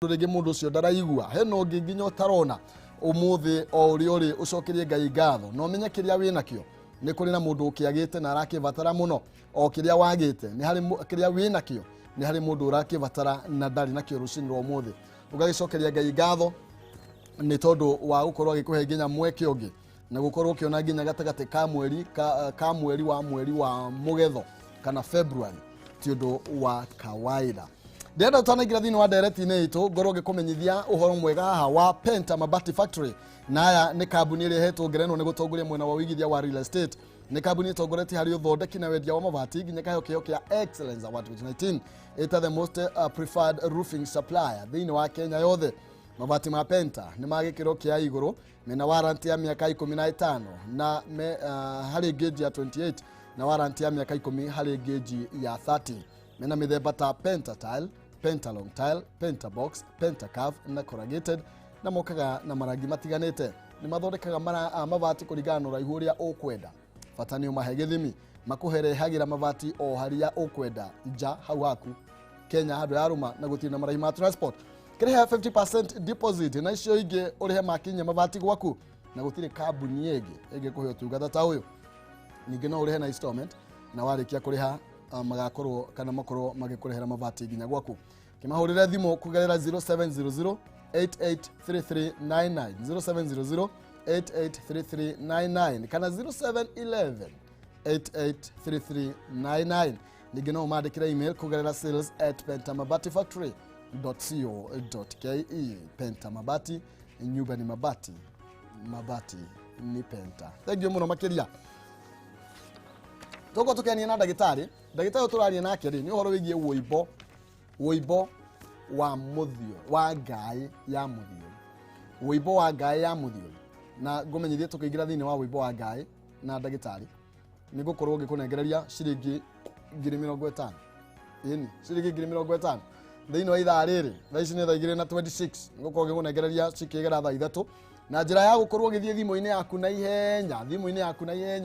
rege mundu cio ndaraigua heno ngi nginya utarona umuthi o uri uri ucokerie ngai ngatho no menye kiria wina kio ni kuri na mundu ukiagite na arakivatara muno o kiria wagite ni hari kiria wina kio ni hari mundu urakivatara na ndari na kio rucini ro umuthi ugagicokeria ngai ngatho ni tondu wa gukorwo agikuhe nginya mweke ungi na gukorwo ukiona nginya gatagati ka mweri wa mugetho kana February ti undu wa kawaida. Ndenda utanagira thini wa direct-ini itu ngorwo ngikumenyithia uhoro mwega haha wa Penta Mabati Factory na aya ni kambuni iri hetwo ngerenwo ni gutongoria mwena wa wigithia wa real estate. Ni kambuni itongoretie hari uthondeki na wendia wa mabati nginya kaheo kio kia excellence award 2019 ita the most preferred roofing supplier thini wa Kenya yothe. Mabati ma Penta ni magikiro kia iguru mena warranty ya miaka 15 na hari gauge ya 28 na warranty ya miaka 10 hari gauge ya 30. Mena mithemba ta Penta Tile, Penta Long Tile, Penta Box, Penta Curve na Corrugated na mokaga na marangi matiganite. Ni mathondekaga mabati kuringana na uraihu uria ukwenda. Fatani umahe githimi makuhere hagira mabati o haria ukwenda nja hau haku Kenya handu ya ruma na gutiri na maraihi ma transport. Kiriha 50% deposit na icio ingi urihe makinya mabati gwaku na gutiri kambuni igi kuhe utungata ta uyu. Ningi no urihe na installment na warikia kuriha magakorwo kana makorwo magikurehera mabati nginya gwaku. Kimahurire thimu kugerera 0700 883399 0700 883399 kana 0711 883399. Ningi no mandikira email kugerera sales@pentamabatifactory.co.ke. Penta Mabati, nyumba ni mabati, mabati ni Penta. Thank you muno makiria. Toko tukenia na dagitari turaria nake ri ni uhoro wigie woibo wa muthio wa ngai ya muthio woibo wa ngai ya muthio na ngumenyithie tukiingira thini wa woibo wa ngai na dagitari ni gukorwo ngikunengereria ciringi 50,000 ini ciringi 50,000 thini wa ithaa riri thaici ni thaa 2:26 ngukorwo ngikunengereria cikigera thaa 3 na njira ya gukorwo githie thimu-ini yaku na ihenya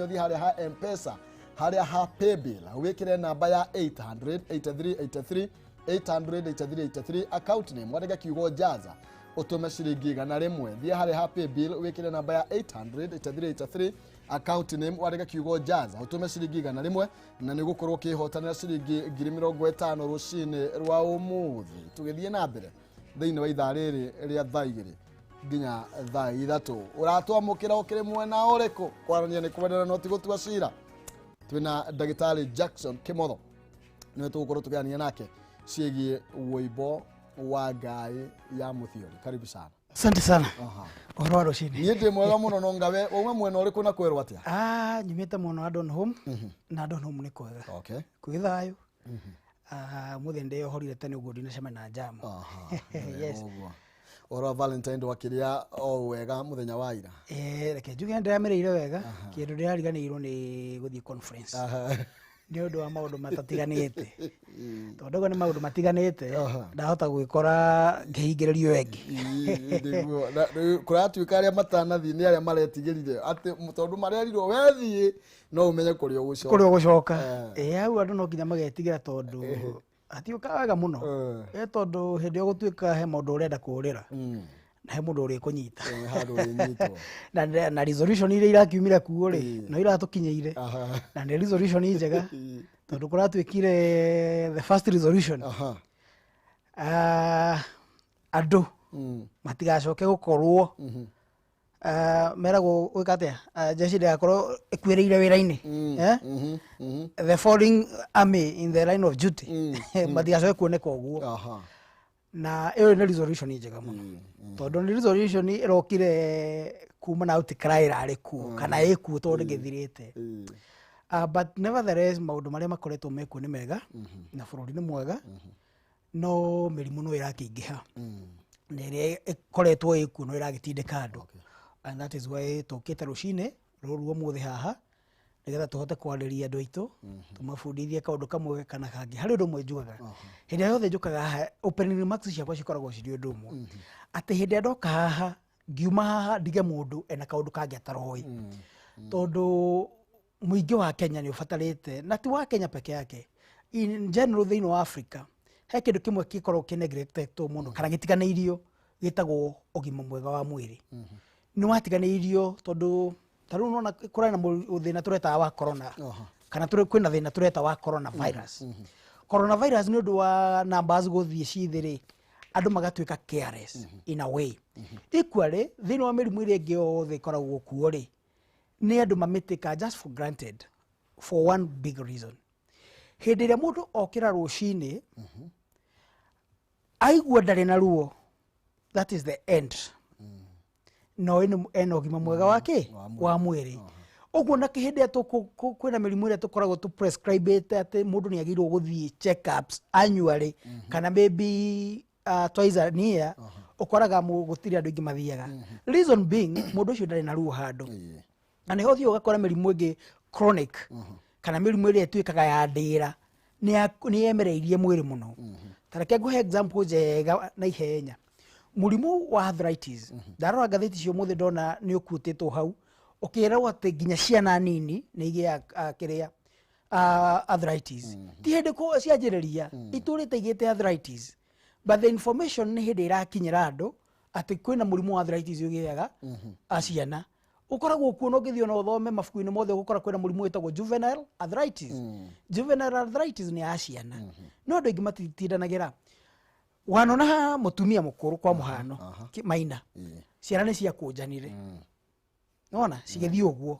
thi haria ha M-Pesa haria ha paybill wikire namba ya 800-8383 account name wadega kiugo jaza utume ciringi 100 thia haria ha paybill wikire namba ya 800-8383 account name wadega kiugo jaza utume ciringi 100 na ni gukorwo kihotanira ciringi 50,000 rucini rwa umuthi tugithie na mbere thini wa ithaa riri ria thaa 2 nginya thaa 3 uratwamukira ukire mwena uriku kwarania ni kwendana no tigutua cira. Twina Dr Jackson Kimotho niwe tugukorwo tukiania nake ciigie woibo wa ngai ya muthiori. Karibu sana. Asante sana. Oro rucini. Ni ndi mwega muno no ngawe umwe mwena uriku na kwerwa atia? Nyumite muno Donholm na Donholm ni kwega. Okay. Kwithayo. Muthi ndi horire tene uguo ndina cema na jamu. Yes. Oro Valentine wakiria o wega muthenya wa ira. Reke njuge ndiramereire wega kindu ndirariganirwo ni guthii conference. Ni undu wa maundu matatiganite. Tondu ni maundu matiganite ndahota gwikora ngihingirerio wengi. Ndiguo kuratuika aria matanathi ni aria maretigirire ati tondu marerirwo wethi no umenye kurio gucoka. Hau andu no nginya magetigira tondu atiuka wega muno tondu hindi yo gutuika he mundu urenda kurira na he mundu uri kunyita handu unyitwo na resolution ile irakiumira kuo ri no iratukinyeire na ni resolution njega tondu kuratuikire the first resolution andu matigacoke gukorwo merago wikatea jeshi ndakorwo ekwireire wira-ini the falling army in the line of duty matigacoke kuoneka uguo na iyo ni resolution njega muno tondu ni resolution irokire kuma na outcry rari ku kana iku tondu ngithirite but nevertheless maundu maria makoretwo mekuo ni mega na bururi ni mwega no mirimu no irakingiha nere ikoretwo iku no iragitindika andu. And that is why tokete rucine ruruo muthi haha nigetha tuhote kwariria andu aitu tumafundithie kaundu kamwe kana kangi hari undu mwe njugaga hindi yothe njukaga haha opening remarks ciakwa cikoragwo ciri undu mwe ati hindi ndoka haha ngiuma haha ndige mundu ena kaundu kangi ataroi tondu muingi wa Kenya ni ufatarite na ti wa Kenya peke yake in general thini wa Africa he kindu kimwe gikorwo kineglectwo muno kana gitiganeirio gitagwo ugima mwega wa mwiri ni watiganeirio tondu taru nona kurana thina tureta wa corona kana kwina thina tureta wa coronavirus coronavirus ni undu wa numbers guthie cithiri andu magatuika careless in a way equally thina wa mirimu ire ngi othe koragwo kuo ri ni andu mamitika just for granted for one big reason hindi ria mundu okira rucini aigua ndari na ruo that is the end no eno ugima mwega wake wa mwiri uguo na kihindi kwina mirimu ire tukoragwo tu prescribe ate mundu ni agirwo guthie check ups annually kana maybe twice a year ukoraga gutiri andu ingi mathiaga reason being mundu ucio ndari na ruo handu na ni hothio ugakora mirimu ingi chronic kana mirimu ire tuikaga ya ndira ni emereirie mwiri muno tareke nguhe example njega na ihenya murimu wa arthritis ndarora ngatheti cio muthe ndona ni ukutitwo hau ukiragwo ati nginya ciana nini ni igia kiria arthritis ti hindi ko cianjiriria iturite igite arthritis but the information ni hindi irakinyira andu ati kwina murimu wa arthritis ugiaga ciana ukoragwo kuo no ngithio no thome mabuku-ini mothe gukora kwina murimu witagwo juvenile arthritis juvenile arthritis ni aciana no andu ingi matitindanagira wanona mutumia mukuru kwa muhano maina ciana ni cia kunjanire nona cigithio uguo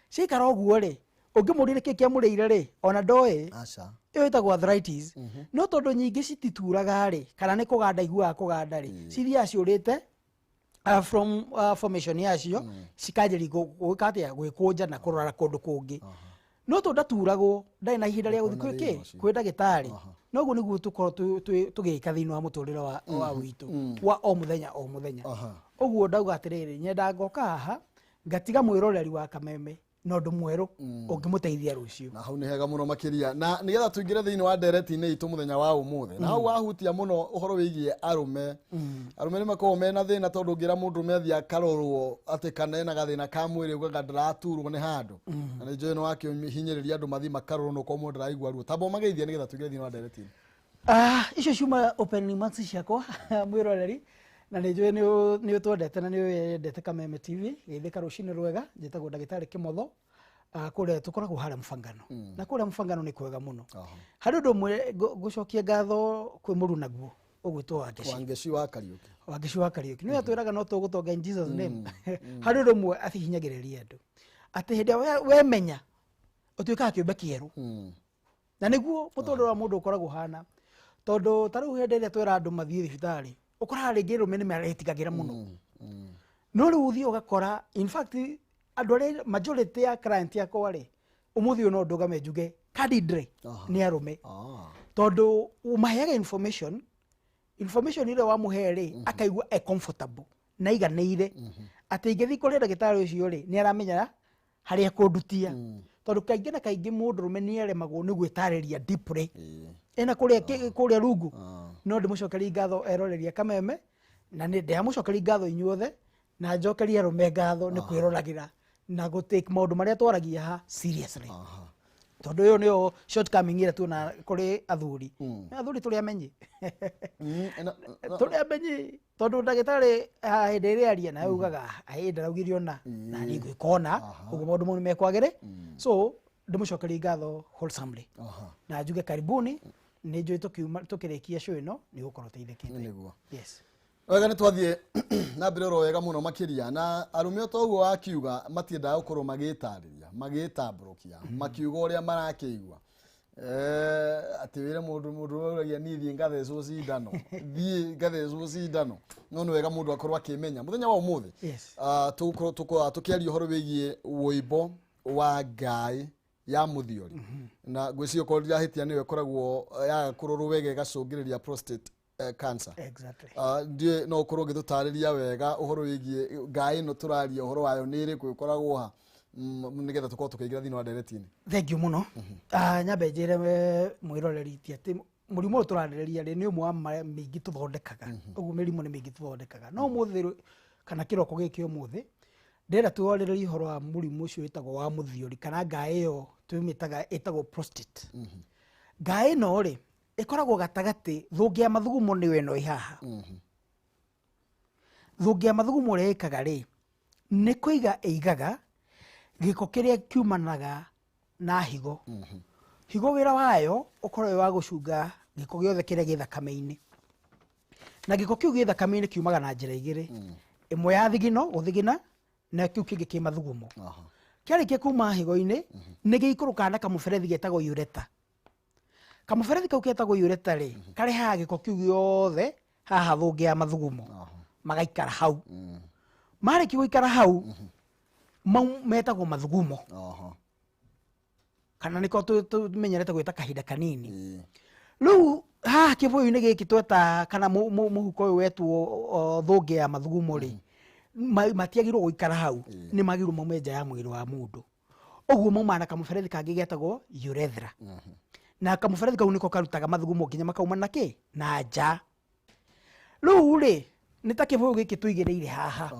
cikara uguo ri ungimurire kiki amurire ri ona ndoe iyo itagwo arthritis no tondu nyingi citituraga ri kana ni kuganda igua kuganda ri cithia ciurite from formation yacio cikanjeri gwikatia gwikunja na kurora kundu kungi no tondu ndaturagwo ndai na ihinda ria guthi kwi ndagitari no guo niguo tukorwo tugika thiini wa muturire wa witu wa o muthenya uguo ndauga atiriri nyenda ngoka haha ngatiga mwiroreri wa Kameme no ndu mweru ungimuteithia rucio na hau ni hega muno makiria na nigetha tuingire thiini wa ndereti-ini itu muthenya wa umuthe na hau wahutia muno uhoro wigie arume ni makoragwo mena thina tondu ngira mundu methia karorwo ati kana ena gathina ka mwiri ugaga ndaraturwo ni handu na ni njoi no akihinyiriria andu mathi makarorwo no ko mundu araigua ruo tabo mageithia nigetha tuingire thiini wa ndereti-ini icio ciuma open remarks ciakwa mwiroreri na ni njoi ni utwendete na ni wendete Kameme TV geithika rucini rwega njitagwo Dr Kimotho kule tukoragwo hara mfangano na kule mfangano ni kwega muno hari undu mwe gucokia ngatho kwi murunaguo ugwitwo Wangeshi wa Kariuki ni atwiraga no tugutonga in Jesus name hari undu mwe athihinyagiriria andu ati hindi we menya utuika kiumbe kieru na niguo muturire wa mundu ukoragwo hana tondu taru hindi ria twira andu mathie thibitari ukora ringi rume ni maretigagira muno no riu uthio ugakora in fact andu ari majority ya client yakwa ri umuthi no ndugame njuge candidly ni arume tondu umaheaga information ile wa muhere akaigua comfortable na iganeire ati ingithi kuri ndagitari ucio ri ni aramenya haria kundutia tondu kaingi na kaingi mundu rume ni aremagwo ni gwitariria deeply ena kuria rungu no ndimucokeria ngatho eroreria Kameme na ni ndiamucokeria ngatho inyuothe na njokeria rume ngatho ni kwirolagira na go take maundu maria twaragia ha seriously tondu yo ni shortcoming ira tuona kuri athuri turi amenyi tondu ndagitari hindi iri aria na ugaga ndaraugirio na ni gwikona uguo maundu mau ni mekwagire so ndimucokeria ngatho wholesomely na njuge karibuni ni njui tukirikia show ino ni gukorwo teithikite yes wega ni twathie na mbere ro wega muno makiria na arume otoguo akiuga matiendaga gukorwo magitariria magitambrukia makiuga uria marakiigua ati wire mundu uragia ni thie ngathecwo cindano no ni wega mundu akorwo akimenya muthenya wa umuthi tukiaria uhoro wigie wimbo wa ngai ya muthiori na ngwicio ko ndiahitia niwe koragwo ya kururu wega igacungiriria prostate cancer exactly ndie no korwo ngitutariria wega uhoro wigie ngai no turaria uhoro wayo ni ri kwikoragwo ha nigetha tukorwo tukiingira thiini wa ndereti-ini thank you muno nyambe njire mwiroreri ti ati murimu turaririria ri ni umwe wa mingi tuthondekaga uguo mirimu ni mingi tuthondekaga no muthi kana kiroko giki umuthi ndera tuoririria uhoro wa murimu ucio witagwo wa muthiori kana ngai iyo tumitaga itagwo prostate ngai no ri ikoragwo gatagati thungi ya mathugumo ni weno ihaha thungi ya mathugumo ria ikaga ri ni kuiga igaga giko kiria kiumanaga na higo higo wira wayo ukorwo wa gucunga giko giothe kiria gi thakame-ini na giko kiu gi thakame-ini kiumaga na njira igiri imwe ya thigino guthigina na kiu kingi ki mathugumo kiarikia kuma higo-ini ni giikuruka na kamuberethi getagwo ureta kamuberethi kau getagwo ureta ri karehaga giko kiu giothe haha thungi ya mathugumo magaikara hau mariki guikara hau mau metagwo mathugumo kana niko tumenyerete gwita kahinda kanini riu haha kibuyu-ini giki tweta kana muhuko uyu wetwo thungi ya mathugumo ri matiagirwo guikara hau ni magirwo maume nja ya mwiri wa mundu uguo mauma na kamuberethi kangi getagwo urethra na kamuberethi kau niko karutaga mathugumo nginya makauma na ki na nja riu ri ni ta kibuyu giki tuigireire haha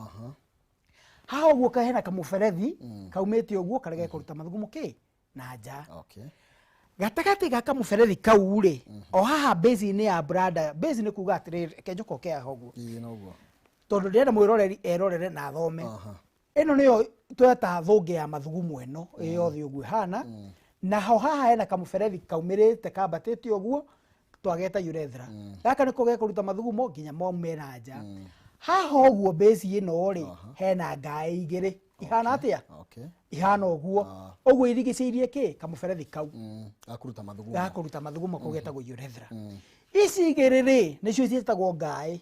haha uguo kahena kamuberethi kaumite uguo karege kuruta mathugumo ki na nja gatagati ga kamuberethi kau ri o haha base-ini ya brada base ni kuga atiriri kenjoko ke ahoguo tondu ndirenda mwiroreri erorere na thome ino niyo tweta thungi ya mathugumo eno yothe uguo hana na haha hena kamuberethi kaumirite kambatite uguo twageta urethra gaka niko gekuruta mathugumo nginya maume na nja haha uguo base ino ri hena ngai igiri ihana atia ihana uguo uguo irigiciirie ki kamuberethi kau gakuruta mathugumo kugetagwo urethra ici igiri ri nicio cietagwo ngai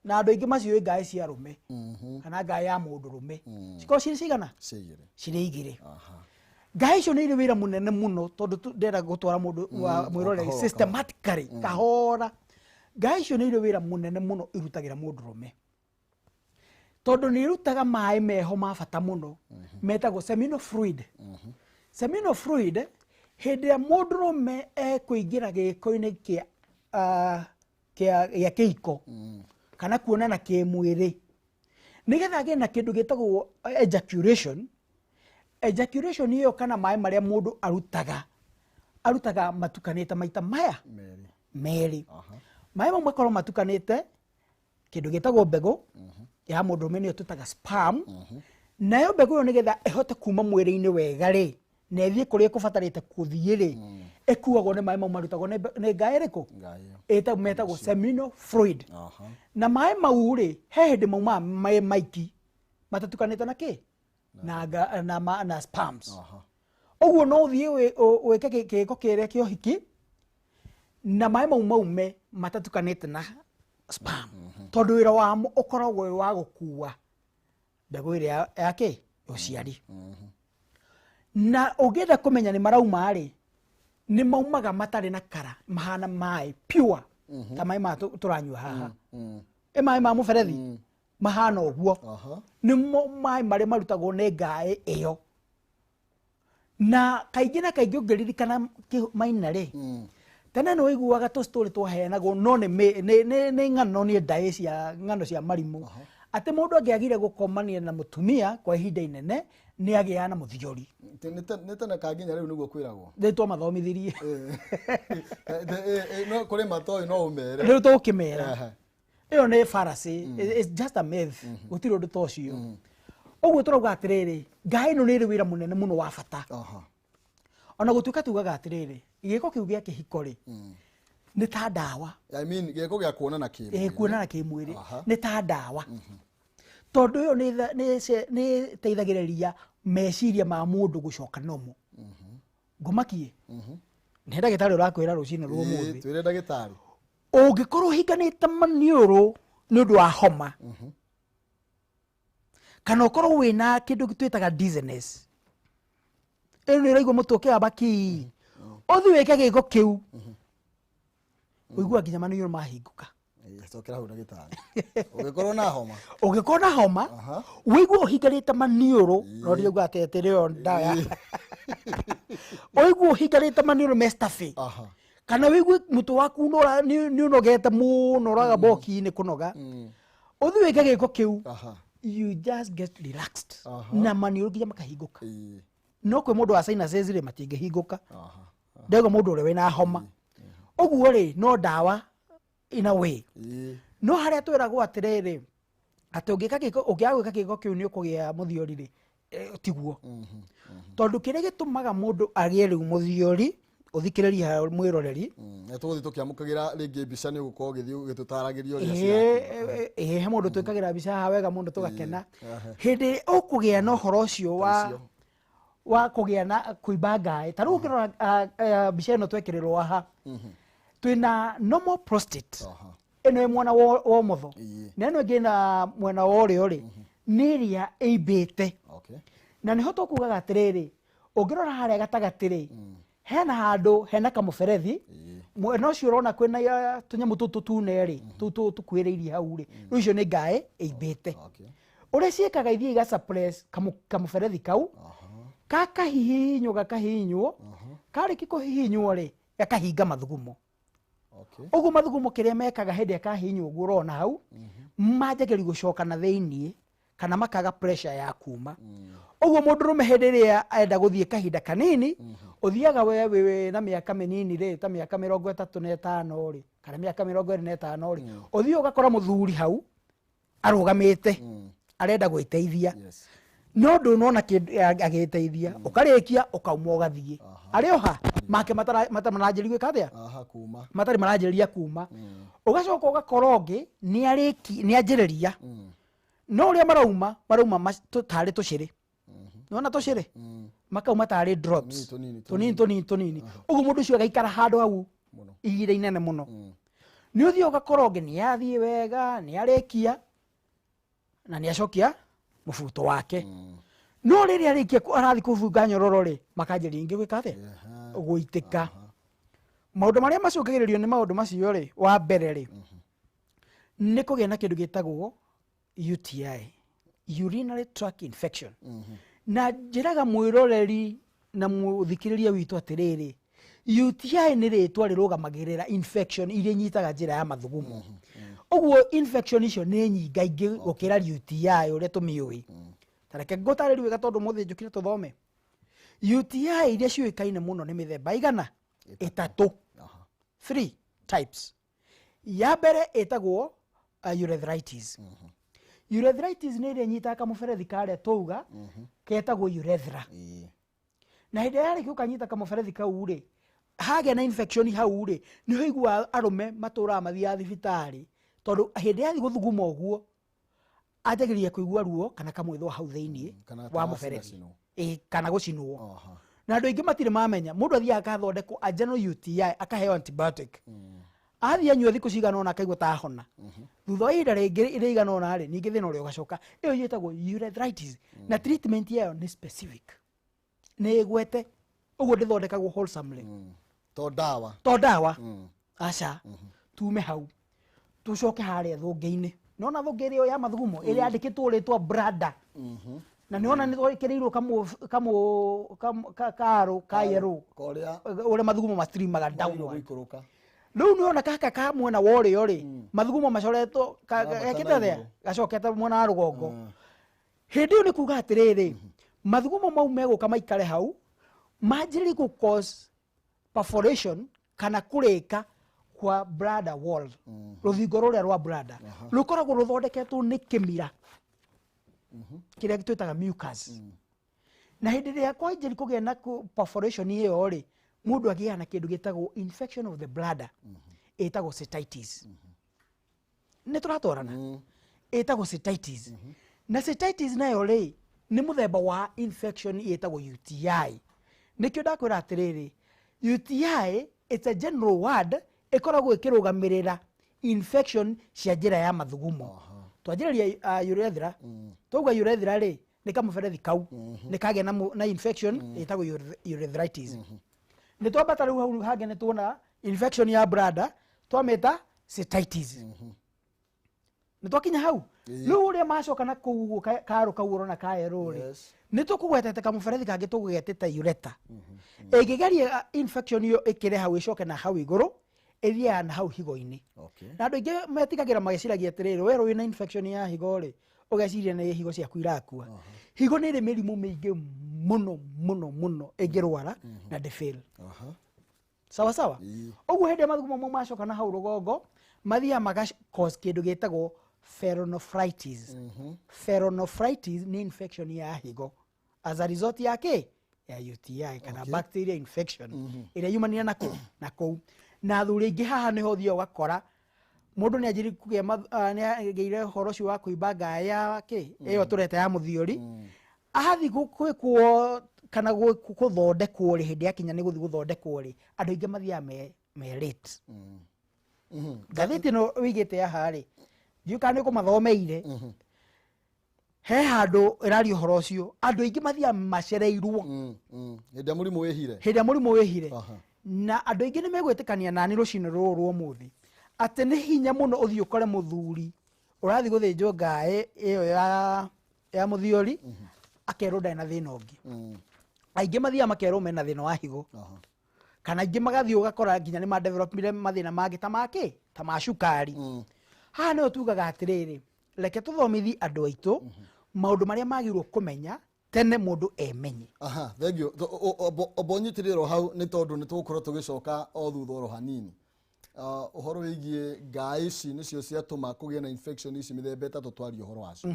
na andu aingi macio ngai cia rume kana ngai ya mundu rume ciko ciri cigana ciri igiri ngai icio ni iri wira munene muno tondu ndenda gutwara mundu wa mwiroreri systematically kahora ngai icio ni iri wira munene muno irutagira mundu rume tondu ni irutaga mai meho ma bata muno metagwo seminal fluid seminal fluid hindi ya mundu rume kuingira giko-ini kia ya kiko kana kuonana kimwiri nigetha agä na kindu gitagwo ejaculation iyo kana mai maria mundu arutaga matukanite maita maya meri mai mamwe korwo matukanite kindu gitagwo mbegu ya mundu rume niyo tutaga sperm nayo mbegu iyo nigetha ihote kuma mwiri-ini wega ri na ithie kuria kubatarite kuthie ri ekuagwo ni mai mau marutagwo ni ngai riku eta metagwo seminal fluid na mai mau ri he hindi mauma mai maiki matatukanite na ki na sperms uguo no uthie wike kiko kiria kio hiki na mai mau maume matatukanite na sperm tondu wira wamo ukoragwo wa gukua mbegu iria yake uciari na ugenda kumenya ni marauma ri ni maumaga matari na kara mahana mai pure ta mai ma turanyua haha mai ma muberethi mahana uguo ni mai mari marutagwo ni ngai iyo na kaingi na kaingi ungiririkana maina ri tena no iguaga to story twaheanagwo no ni ng'ano ni ndai cia ng'ano cia marimu ati mundu angiagire gukomania na mutumia kwa ihinda inene ni agiana muthiori ni tena kanginya riu niguo kwiragwo nditwa mathomithirie no kuri matoi no umere riu tukimera iyo ni fallacy it's just a myth gutiri undu tocio uguo turauga atiriri ngai no ni ri wira munene muno wa bata ona gutuika tugaga atiriri giko kiu gia kihiko ri ni ta dawa I mean giko gia kuonana kimwiri kuonana kimwiri ni ta dawa tondu iyo ni teithagiriria meciria ma mundu gucoka nomo ngumakie ni ndagitari urakwira rucine rwo muthi twire ndagitari ungikorwo hinganite maniuru ni undu wa homa kana ukorwo wina kindu twitaga dizziness ni raigwa mutuke abaki othi weke giko kiu uigua nginya maniuru mahinguka cokera hau ndagitari ugikorwo na homa uigua uhingarite maniuru no ndiuga atetire yo ndaya uigua uhingarite maniuru mestafi kana wigua mutu waku ni unogete muno raga boki-ini kunoga uthi weke giko kiu you just get relaxed na maniuru nginya makahinguka no kwe mundu wa sinus ri matingihinguka ndego mundu uri wina homa Oguo ri no ndawa in a way. No haria twiragwo atiriri ati ungĩaga gĩko kĩu nĩ ũkũgĩa mũthiori rĩ tiguo. Tondũ kĩrĩa gĩtũmaga mũndũ agĩe rĩu mũthiori ũthikĩrĩria mwĩroreri tũgũthiĩ tũkĩamũkagĩra rĩngĩ mbica nĩ ũgũkorwo gĩtũtaragĩria ũrĩa he mũndũ twĩkagĩra mbica haha wega mũndũ tũgakena. Hĩndĩ ũkũgĩa na ũhoro ũcio wa kũgĩa na kũimba ngaĩ, ta rĩu ũngĩrora mbica ĩno twekĩrĩrwo haha twĩna normal prostate ĩno ĩ mwena wa ũmotho na ĩno ĩngĩ na mwena wa ũrĩo rĩ nĩ ĩrĩa ĩimbĩte. Na nĩho tũkugaga atĩrĩrĩ ũngĩrora harĩa gatagatĩ rĩ hena handũ hena kamũberethi mwena ũcio ũrona kwĩna tũnyamũ tũtũ tune rĩ tũkuhĩrĩirie hau rĩ rĩu icio nĩ ngaĩ ĩimbĩte. Ũrĩa ciĩkaga ithiĩ iga suppress kamũberethi kau gakahihinywo karĩki kũhihinywo rĩ gakahinga mathugumo. Ũguo mathugumo kĩrĩa mekaga hĩndĩ akahihinywo ũguo ũrona hau manjagĩrĩria gũcoka na thĩiniĩ kana makaga pressure ya kuma. Ũguo mũndũrũme hĩndĩ ĩrĩa enda gũthiĩ kahinda kanini ũthiaga we na mĩaka mĩnini rĩ ta mĩaka 35 rĩ kana mĩaka 25 rĩ ũthiĩ ũgakora mũthuri hau arũgamĩte arenda gwĩteithia no ndũnona kĩndũ agĩteithia ũkarĩkia ũkauma ũgathiĩ arĩ oha make mataranjĩria gwĩka atĩa matarĩ maranjĩria kuma. Ũgacoka ũgakora ũngĩ nĩ anjĩrĩria no ũrĩa marauma tarĩ tũcĩrĩ nona tũcĩrĩ makauma tarĩ drops tũnini. Ũguo mũndũ ũcio agaikara handũ hau ihinda inene mũno. Nĩ ũthiĩ ũgakora ũngĩ nĩ athiĩ wega nĩ arĩkia na nĩ acokia mũbuto wake. No rĩrĩa arĩkia arathiĩ kũbunga nyororo rĩ makanjĩria ingĩ gwĩka atĩa gũitĩka. Maũndũ marĩa macũngagĩrĩrio nĩ maũndũ macio rĩ wa mbere rĩ nĩ kũgĩa na kĩndũ gĩtagwo UTI, urinary tract infection. Na njĩraga mwĩroreri na mũthikĩrĩria witũ atĩrĩrĩ UTI nĩ rĩtwa rĩrũgamagĩrĩra infection iria inyitaga njĩra ya mathugumo. Ũguo infection icio nĩ nyingaingĩ gũkĩra UTI ũrĩa tũmĩũĩ. Tareke ngũtarĩrie wega tondũ mũthĩ njũkire tũthome. UTI iria ciũĩkaine mũno nĩ mĩthemba igana 3 types. Ya mbere ĩtagwo urethritis. Urethritis nĩ ĩrĩa nyitaga kamũberethi karĩa twauga ketagwo urethra. Na hĩndĩ ĩrĩa rĩngĩ ũkanyita kamũberethi kau rĩ hagĩa na infection hau rĩ nĩho iguaga arũme matũraga mathiaga thibitarĩ tondũ hĩndĩ ya gũthuguma ũguo anjagĩrĩria kũigua ruo kana kamwĩthwo hau thĩiniĩ wa mũberethi kana gũcinwo. Na andũ aingĩ matirĩ mamenya mũndũ athiaga akathondekwo a general UTI akaheo antibiotic athiĩ anyua thikũ cigana ũna akaigua ta hona thutha wa ihinda rĩngĩ rĩigana ũna rĩ ningĩ thĩna ũrĩa ũgacoka. Ĩyo yĩtagwo urethritis na treatment yayo nĩ specific nĩ ĩgwete ũguo ndĩthondekagwo wholesomely to ndawa aca tume hau tucoke harĩa thũngĩ-inĩ. Nona thũngĩ ĩrĩa ya mathugumo ĩrĩa yandĩkĩtwo rĩtwa bladder na nĩona nĩ gwĩkĩrĩirwo karũ ka yellow ũrĩa mathugumo ma-streamaga downward. Rĩu nĩona kaka ka mwena wa ũrĩo rĩ mathugumo macoretwo gekĩte thĩa gacokete mwena wa rũgongo. Hĩndĩ ĩyo nĩ kuga atĩrĩrĩ mathugumo mau megũka maikare hau manjĩrĩrie gũ-cause perforation kana kũrĩka kwa bladder wall rũthingo rũrĩa rwa bladder rũkoragwo rũthondeketwo nĩ kĩmira kĩrĩa twĩtaga mucus. Na hĩndĩ ĩrĩa kwanjĩrĩria kũgĩa na perforation ĩyo rĩ mũndũ agĩaga na kĩndũ gĩtagwo infection of the bladder ĩtagwo cystitis. Nĩ tũratwarana ĩtagwo cystitis. Na cystitis nayo rĩ nĩ mũthemba wa infection ĩtagwo UTI. Nĩkĩo ndakwĩra atĩrĩrĩ UTI it's a general word ĩkoragwo ĩkĩrũgamĩrĩra infection cia njĩra ya mathugumo. Twanjĩrĩria urethra twauga urethra rĩ nĩ kamũberethi kau nĩ kagĩa na infection ĩtagwo urethritis. Nĩ twambata rĩu hau hangĩ nĩ tuona infection ya bladder twamĩta cystitis. Nĩ twakinya hau rĩu ũrĩa macoka na kũu karũ kau ũrona ka yerũ rĩ nĩ tũkũgwetete kamũberethi kangĩ tũgũgetete ureta. Ĩngĩgeria infection ĩyo ĩkĩre hau ĩcoke na hau igũrũ ĩthiaga na hau higo-inĩ. Na andũ aingĩ metigagĩra magĩciragia atĩrĩrĩ werũ wĩna infection ya higo rĩ ũgeciria nĩ higo ciaku irakua. Higo nĩ ĩrĩ mĩrimũ mĩingĩ mũno ĩngĩrwara na ndĩfail. sawa sawa oguo hende mathugumo mo macoka na hau rugongo mathia maga cause kindu gitagwo pyelonephritis. Pyelonephritis ni infection ya higo as a result yake ya UTI kana bacteria infection ira yumanira nako na thuri ingi haha niho thio gakora mundu ni ajiri kugia ni ageire horo cio wa kuimba ngaya ke iyo turete ya muthiori ahathi gwikwo kana guthondekwo ri hindi yakinya ni guthi guthondekwo ri andu ingi mathia me late gathiti no wigite ya hari yuka ni kumathomeire he handu irario horo ucio andu ingi mathia macereirwo hindi murimu wihire na andu ingi ni megwitikania nani rucino ruru muthi ati ni hinya muno uthio kore muthuri urathi guthinjwo ngae iyo ya muthiori akerwo ndai na thina ungi aingi mathia makerwo mena thina wa higo kana ingi magathi ugakora nginya ni ma developmire mathina mangi ta ma cukari haha ni tugaga atiriri reke tuthomithi andu aitu maundu maria magirwo kumenya tene mundu emenye. Thank you. Obonyitiriro hau ni tondu ni tugukorwo tugicoka o thutha oro hanini. Uhoro wigie ngai ici nicio ciatuma kugie na infection ici mithemba itatu twario horo wacio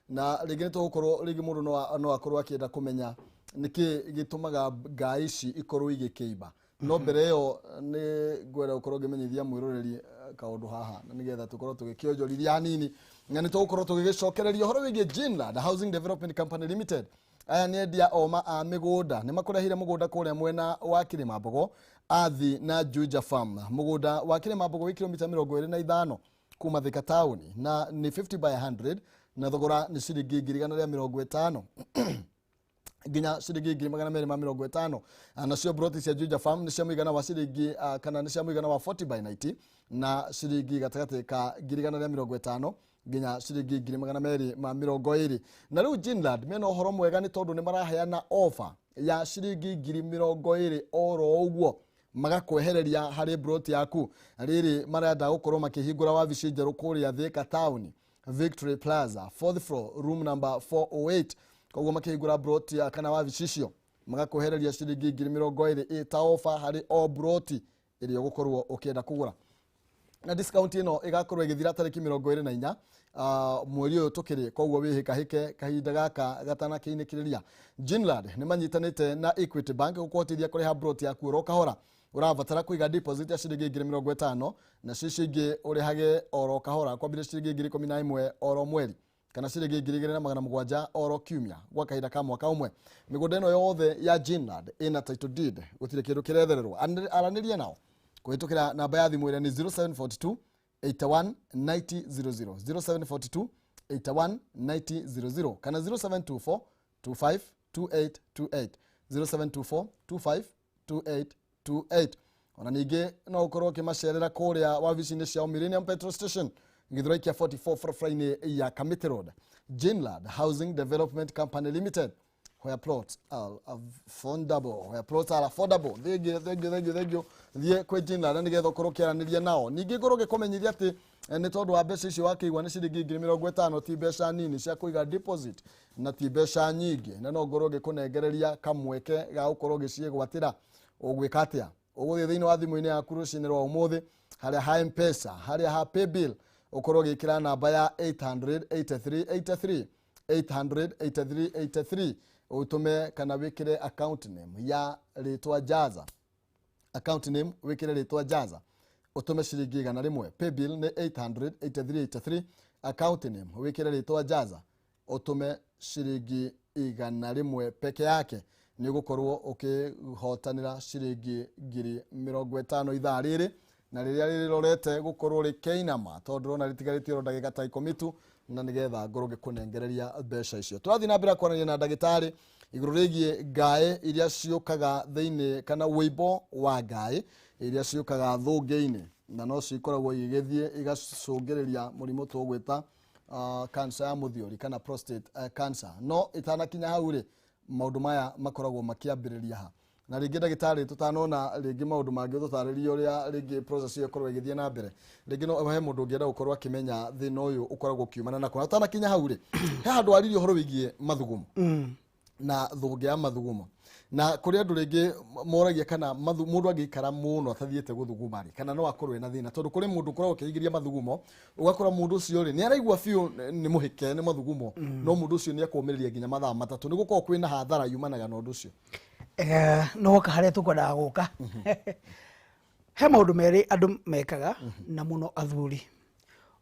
na ringi tugukorwo ringi mundu no akorwo akienda kumenya niki gitumaga ngai ici ikorwo igikiiba no mbere yo ni gwera ukorwo ngimenyithia mwiroreri kaundu haha na nigetha tukorwo tugikionjorithia hanini na ni tugukorwo tugicokereria uhoro wigie Jinland Housing Development Company Limited. Aya ni endia oma a migunda ni makurehire mugunda kuria mwena wa Kirimambogo athi na Juja Farm. Mugunda wa Kirimambogo wi kilomita 25 kuma Thika town na ni 50 by 100 na thogora ni ciringi 150 ginya ciringi 250 nacio broti cia Juja Farm ni cia muigana wa ciringi kana ni cia muigana wa 40 by 90 na ciringi gatagati ka 250 ginya ciringi 220 na riu Jinland mena uhoro mwega ni tondu ni maraheana offer ya ciringi 220 oro uguo magakwehereria hari broti yaku riri marenda gukorwo makihingura wabici njeru kuria Thika town Victory Plaza 4th floor room number 408 koguo makihingura broti ya kana wabici cio magakwehereria ciringi 220 ita offer hari o broti iri gukorwo ukienda kugura na discount ino igakorwo igithira tariki 24 mweri uyu tukiri koguo wihikahike kahinda gaka gatana kiinikiriria. Jinland ni manyitanite na Equity Bank gukwotithia kuriha broti yaku ro kahora urabatara kuiga deposit ya ciringi 50 na cicingi urihage oro kahora kwambire ciringi 11 oro mweri kana ciringi 2,700 oro kiumia gwa kahinda ka mwaka umwe. Migunda ino yothe ya Jinland ina title deed gutire kindu kirethererwo aranirie nao kuhitukira namba ya thimu ira ni 0742 81 9000 0742 81 9000 kana 0724 25 2828 0724 25 2828. Ona ningi no ukorwo kimacerera kuria wabici-ini cia Millennium Petrol Station ngithuraikia 44 Frofraini ya Kameme Road. Jinland Housing Development Company Limited, where plots are affordable, Thank you. Thie kwe Jinland nigetha ukorwo kiaraniria nao ningi ngorwo gikumenyithia ati ni tondu wa mbeca icio wakiigwa ni ciringi 50 ti mbeca nini cia kuiga deposit na ti mbeca nyingi na no ngorwo gikunengereria kamweke ga ukorwo giciegwatira ugwika atia uguthie thiini wa thimu-ini yaku rucini rwa umuthi haria ha M-Pesa haria ha paybill ukorwo gikira namba ya 883 883 utume kana wikire account name ya ritwa Jaza account name wikire ritwa Jaza utume ciringi 100 paybill ni 883 account name wikire ritwa Jaza utume ciringi 100 peke yake ni gukorwo ukihotanira ciringi 50 ithaa riri na riria rirorete gukorwo rikeinama tondu na ritigaritio ndagika ta 10 na nigetha ngorwo gikunengereria mbeca icio. Turathi na mbere kwaranĩria na ndagĩtarĩ igũrũ rĩgiĩ ngaĩ iria ciũkaga thĩinĩ kana wĩimbo wa ngaĩ iria ciũkaga thũngĩ-inĩ na no cikoragwo igĩgĩthiĩ igacũngĩrĩria mũrimũ tũgwĩta cancer ya mũthiori kana prostate cancer. No itanakinya hau rĩ maũndũ maya makoragwo makĩambĩrĩria ha na rĩngĩ ndagĩtarĩ tutanona rĩngĩ maũndũ mangĩ tũtarĩria ũrĩa rĩngĩ process ĩyo ĩkorwo ĩgĩthiĩ na mbere rĩngĩ no he mũndũ ũngĩenda gũkorwo akĩmenya thĩna ũyũ ũkoragwo ũkiumana na kũna ũtanakinya hau rĩ he handũ waririe ũhoro wĩgiĩ mathugumo na thũngĩ ya mathugumo na kũrĩ andũ rĩngĩ moragia kana mũndũ angĩikara mũno atathiĩte gũthuguma kana no akorwo ena thĩna tondũ kũrĩ mũndũ ũkoragwo ũkĩingĩria mathugumo ũgakora mũndũ ũcio nĩ araigua biũ nĩ mũhĩke nĩ mathugumo no mũndũ ũcio nĩ akũmĩrĩria nginya mathaa matatũ nĩ gũkorwo kwĩna hathara yumanaga na ũndũ ũcio no woka harĩa tũkwendaga gũka he maũndũ merĩ andũ mekaga na mũno athuri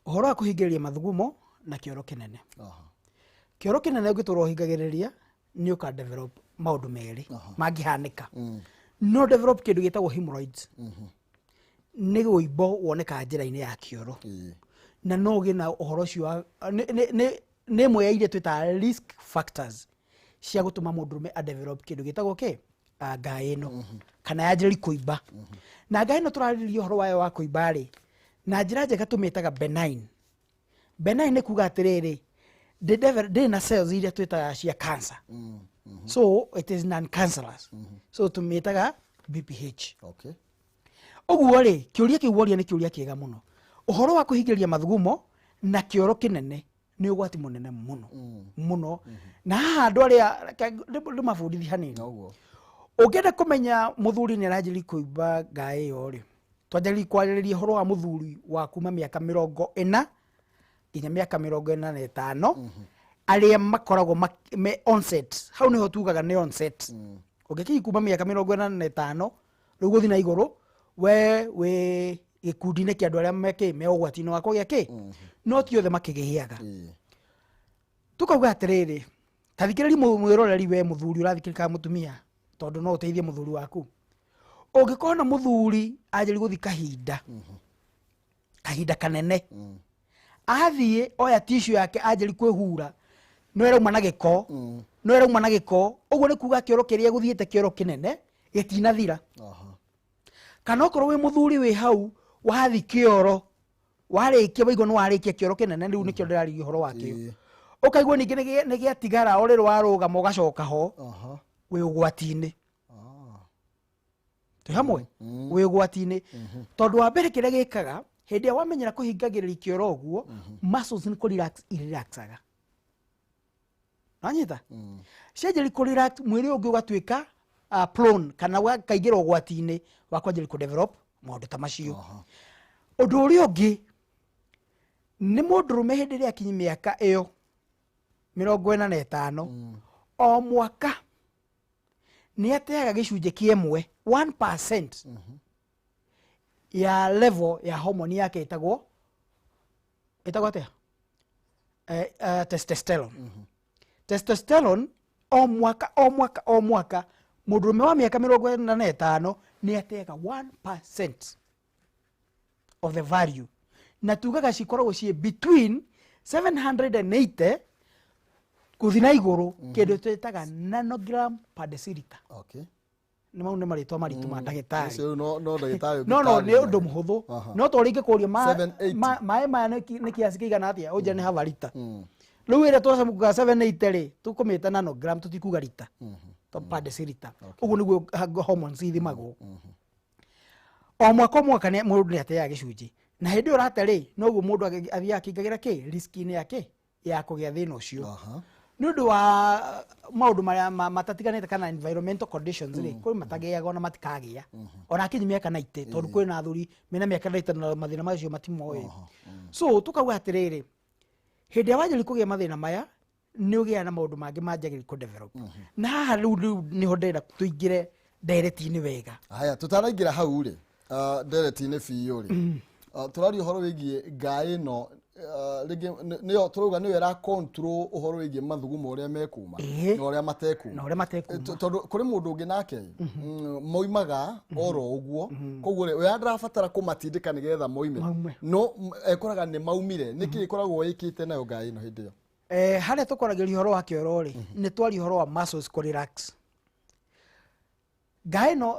ũhoro wa kũhingĩrĩria mathugumo na kĩoro kĩnene kĩoro kĩnene ũngĩtũra ũhingagĩrĩria nĩ ũka develop maũndũ merĩ mangĩhanĩka no develop kĩndũ gĩtagwo hemorrhoids nĩ wũimbo wonekaga njĩra-inĩ ya kĩoro na no ũgĩe na ũhoro ũcio nĩ ĩmwe ya iria twĩtaga risk factors cia gũtũma mũndũrũme a develop kĩndũ gĩtagwo ngaĩ ĩno kana yanjĩrĩrie kũimba na ngaĩ ĩno tũrarĩrĩria ũhoro wayo wa kũimba rĩ na njĩra njega tũmĩtaga benign nĩ kuga atĩrĩrĩ ndĩ na cells iria twĩtaga cia cancer so it is non-cancerous so tũmĩtaga BPH ũguo rĩ kĩũria kĩu woria nĩ kĩũria kĩega mũno ũhoro wa kũhingĩrĩria mathugumo na kĩoro kĩnene nĩ ũgwati mũnene mũno na haha andũ arĩa ndĩmabundithi hanini ũngĩenda kũmenya mũthuri nĩ aranjĩrĩria kũimba ngaĩ ĩyo rĩ twanjĩrĩrie kwarĩrĩria ũhoro wa mũthuri wa kuma mĩaka 40 nginya mĩaka 45 arĩa makoragwo onset hau nĩho tugaga nĩ onset ũngĩkinya kuma mĩaka 45 rĩu gũthiĩ na igũrũ we wĩ gĩkundi-inĩ kĩa andũ arĩa me ũgwati-inĩ wa kũgĩa no ti othe makĩgĩaga tukauga atĩrĩrĩ tathikĩrĩria mwĩroreri we mũthuri ũrathikĩrĩria mũtumia tondũ no ũteithie mũthuri waku ũngĩkorwo na mũthuri anjĩrĩrie gũthiĩ kahinda kanene athiĩ oya tissue yake anjĩrĩrie kwĩhura no erauma na gĩko ũguo nĩ kuga kĩoro kĩrĩa gũthiĩte kĩoro kĩnene gĩtinathira kana okorwo wĩ mũthuri wĩ hau wathi kĩoro warĩkia waigua nĩ warĩkia kĩoro kĩnene rĩu nĩkĩo ndĩrarĩria ũhoro wakĩo ũkaigua ningĩ nĩ gĩatigara o rĩrĩ warũgama ũgacoka ho wĩ ũgwati-inĩ twĩ hamwe wĩ ũgwati-inĩ tondũ wa mbere kĩrĩa gĩkaga hĩndĩ ĩrĩa wamenyera kũhingagĩrĩria kĩoro ũguo muscles nĩ kũ-relaxaga nanyita cianjĩrĩria kũ-relax mwĩrĩ ũngĩ ũgatuĩka prone kana kaingĩra ũgwati-inĩ wa kwanjĩrĩria kũ-develop maũndũ ta macio ũndũ ũrĩa ũngĩ nĩ mũndũrũme hĩndĩ ĩrĩa akinyi mĩaka ĩyo 45 o mwaka nĩ ateaga gĩcunjĩ kĩmwe 1% ya level ya hormone yake ĩtagwo atĩa testosterone testosterone o mwaka mũndũrũme wa mĩaka 45 nĩ ateaga 1% of the value na tugaga cikoragwo ciĩ between 780 gũthiĩ na igũrũ kĩndũ twĩtaga nanogram per deciliter nĩ mau nĩ marĩtwa maritũ ma ndagĩtarĩ no nĩ ũndũ mũhũthũ no to rĩngĩ kũria maĩ maya nĩ kiasi kĩigana atĩa ũnjĩra nĩ half liter rĩu ĩrĩa twacamukaga 780 rĩ tũkũmĩta nanogram tũtikuga liter per deciliter ũguo nĩguo hormones ithimagwo o mwaka mũndũ nĩ ateaga gĩcunjĩ na hĩndĩ ĩyo ũrate rĩ noguo mũndũ athiaga akĩingagĩra riski-inĩ yake ya kũgĩa thĩna ũcio nĩ ũndũ wa maũndũ marĩa matatiganĩte kana environmental conditions rĩ kũrĩ matagĩaga ona matikagĩa ona akinyi mĩaka 90 tondũ kwĩ na athuri mena mĩaka 90 na mathĩna macio matimoĩ so tũkauga atĩrĩrĩ hĩndĩ ĩrĩa wanjĩrĩria kũgĩa mathĩna maya nĩ ũgĩaga na maũndũ mangĩ manjagĩrĩria kũ-develop na haha rĩu nĩho ndĩrenda tũingĩre ndereti-inĩ wega haya tũtaraingĩra hau rĩ ndereti-inĩ biũ rĩ tũraria ũhoro wĩgiĩ ngaĩ ĩno nĩyo tũrauga nĩyo ĩra control ũhoro wĩgiĩ mathugumo ũrĩa mekuma na ũrĩa matekuma tondũ kũrĩ mũndũ ũngĩ nake moimaga oro ũguo koguo we ndarabatara kũmatindĩka nĩgetha moime no ekoraga nĩ maumire nĩkĩ ĩkoragwo ĩkĩte nayo ngaĩ ĩno hĩndĩ ĩyo harĩa tũkoragĩria ũhoro wa kĩoro rĩ nĩ twaria ũhoro wa muscles kũ-relax ngaĩ ĩno